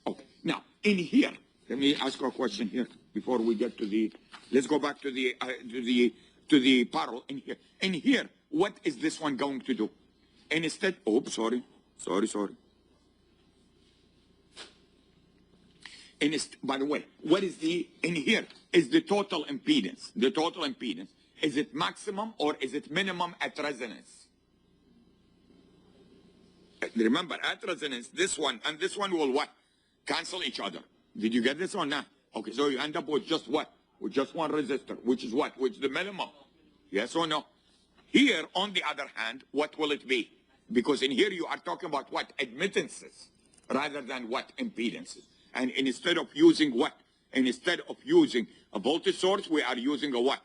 Okay. Now, in here, let me ask you a question here before we get to the, let's go back to the parallel in here. In here, what is this one going to do? And instead, sorry. By the way, what is in here is the total impedance. The total impedance. Is it maximum or is it minimum at resonance? Remember, at resonance, this one and this one will what? Cancel each other. Did you get this or not? Okay, so you end up with just what? With just one resistor, which is what? Which is the minimum. Yes or no? Here, on the other hand, what will it be? Because in here you are talking about what? Admittances rather than what? Impedances. And instead of using what? Instead of using a voltage source, we are using a what?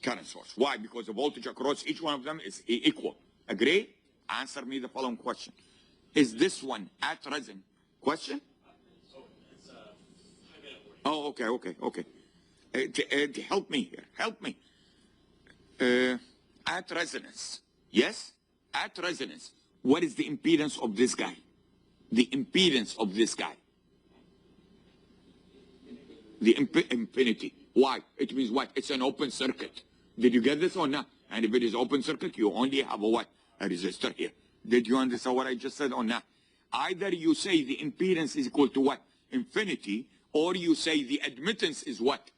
Current source. Why? Because the voltage across each one of them is equal. Agree? Answer me the following question. Is this one at resonance? Question? Oh, okay. Help me here. Help me. At resonance. Yes? At resonance. What is the impedance of this guy? The impedance of this guy. The infinity. Why? It means what? It's an open circuit. Did you get this or not? And if it is open circuit, you only have a what? A resistor here. Did you understand what I just said or not? Either you say the impedance is equal to what? Infinity, or you say the admittance is what?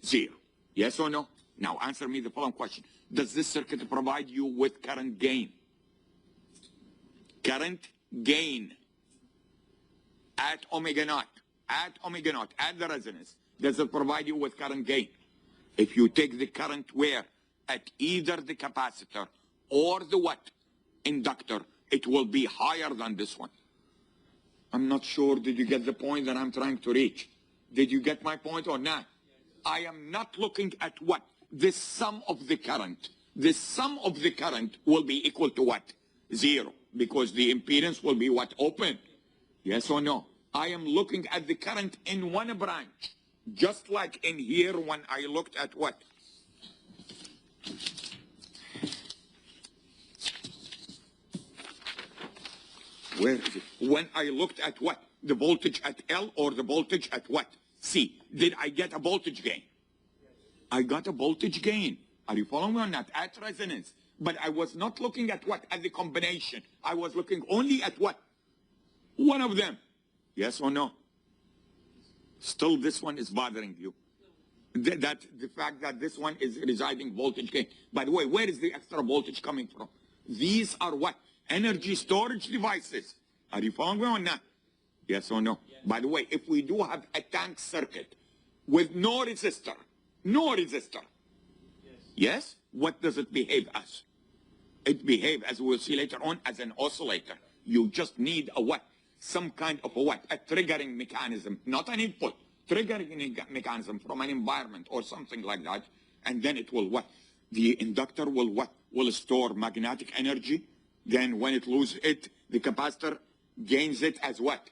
0. Yes or no? Now answer me the following question. Does this circuit provide you with current gain? Current gain at omega naught, at the resonance. Does it provide you with current gain? If you take the current where? At either the capacitor or the what? Inductor, it will be higher than this one. I'm not sure, did you get the point that I'm trying to reach? Did you get my point or not? I am not looking at what? The sum of the current. The sum of the current will be equal to what? 0, because the impedance will be what? Open. Yes or no? I am looking at the current in one branch. Just like in here when I looked at what? Where is it? When I looked at what? The voltage at L or the voltage at what? C. Did I get a voltage gain? I got a voltage gain. Are you following me or not? At resonance. But I was not looking at what? At the combination. I was looking only at what? One of them. Yes or no? Still this one is bothering you. That the fact that this one is residing voltage gain. By the way, where is the extra voltage coming from? These are what? Energy storage devices. Are you following me or not? Yes or no? Yes. By the way, if we do have a tank circuit with no resistor, yes, what does it behave as? It behaves, as we'll see later on, as an oscillator. You just need a what? Some kind of a what? A triggering mechanism, not an input. Triggering mechanism from an environment or something like that. And then it will what? The inductor will what? Will store magnetic energy. Then when it loses it, the capacitor gains it as what?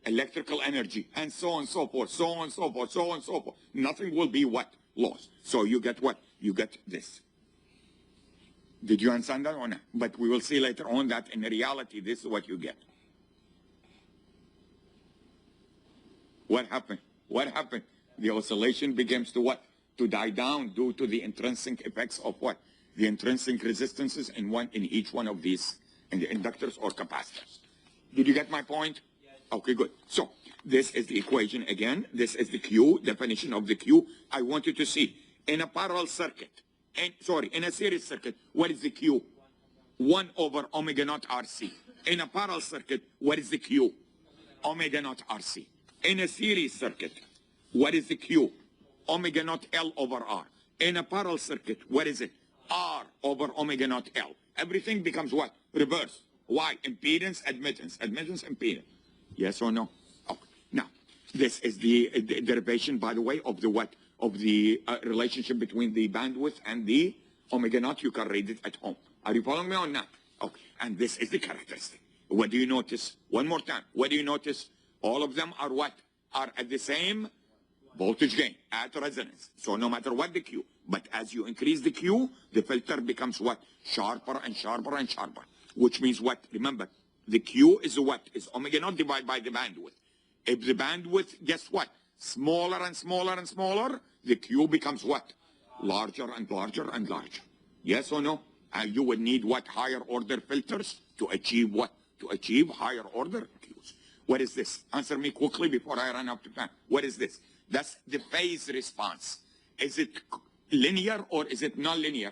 Electrical energy. And so on and so forth, so on and so forth, so on and so forth. Nothing will be what? Lost. So you get what? You get this. Did you understand that or not? But we will see later on that in reality, this is what you get. What happened? What happened? The oscillation begins to what? To die down due to the intrinsic effects of what? The intrinsic resistances in each one of these, in the inductors or capacitors. Did you get my point? Yes. Okay, good. So this is the equation again. This is the Q, definition of the Q. I want you to see in a parallel circuit, in a series circuit, what is the Q? 1 over omega naught RC. In a parallel circuit, what is the Q? Omega naught RC. In a series circuit, what is the Q? Omega naught L over R. In a parallel circuit, what is it? R over omega naught L. Everything becomes what? Reverse. Why? Impedance, admittance. Admittance, impedance. Yes or no? Okay. Now, this is the derivation, by the way, of the what? Of the relationship between the bandwidth and the omega naught. You can read it at home. Are you following me or not? Okay. And this is the characteristic. What do you notice? One more time. What do you notice? All of them are what? Are at the same voltage gain, at resonance. So no matter what the Q. But as you increase the Q, the filter becomes what? Sharper and sharper and sharper. Which means what? Remember, the Q is what? Is omega naught divided by the bandwidth. If the bandwidth, guess what? Smaller and smaller and smaller, the Q becomes what? Larger and larger and larger. Yes or no? And you would need what? Higher order filters to achieve what? To achieve higher order Qs. What is this? Answer me quickly before I run out of time. What is this? That's the phase response. Is it linear or is it non-linear?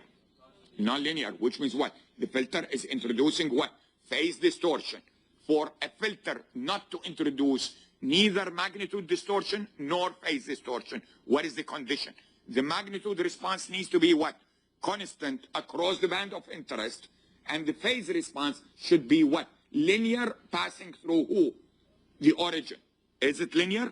Non-linear, which means what? The filter is introducing what? Phase distortion. For a filter not to introduce neither magnitude distortion nor phase distortion, what is the condition? The magnitude response needs to be what? Constant across the band of interest, and the phase response should be what? Linear, passing through who? The origin. Is it linear?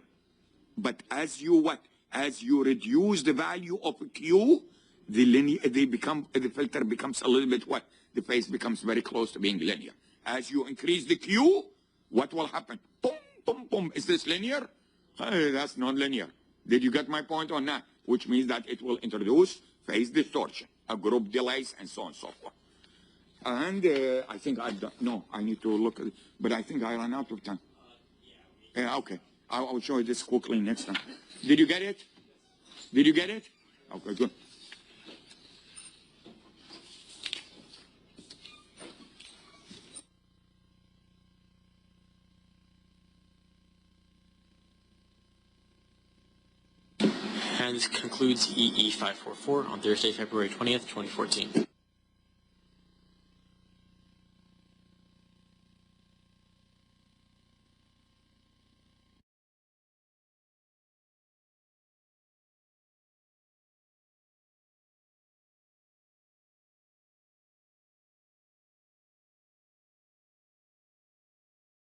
But as you what? As you reduce the value of Q, the filter becomes a little bit what? The phase becomes very close to being linear. As you increase the Q, what will happen? Boom, boom, boom. Is this linear? Hey, that's non-linear. Did you get my point or not? Which means that it will introduce phase distortion, a group delays, and so on and so forth. And I think I need to look at it, but I think I ran out of time. Yeah, okay. I'll show you this quickly next time. Did you get it? Did you get it? Okay, good. concludes EE 544 on Thursday, February 20th, 2014.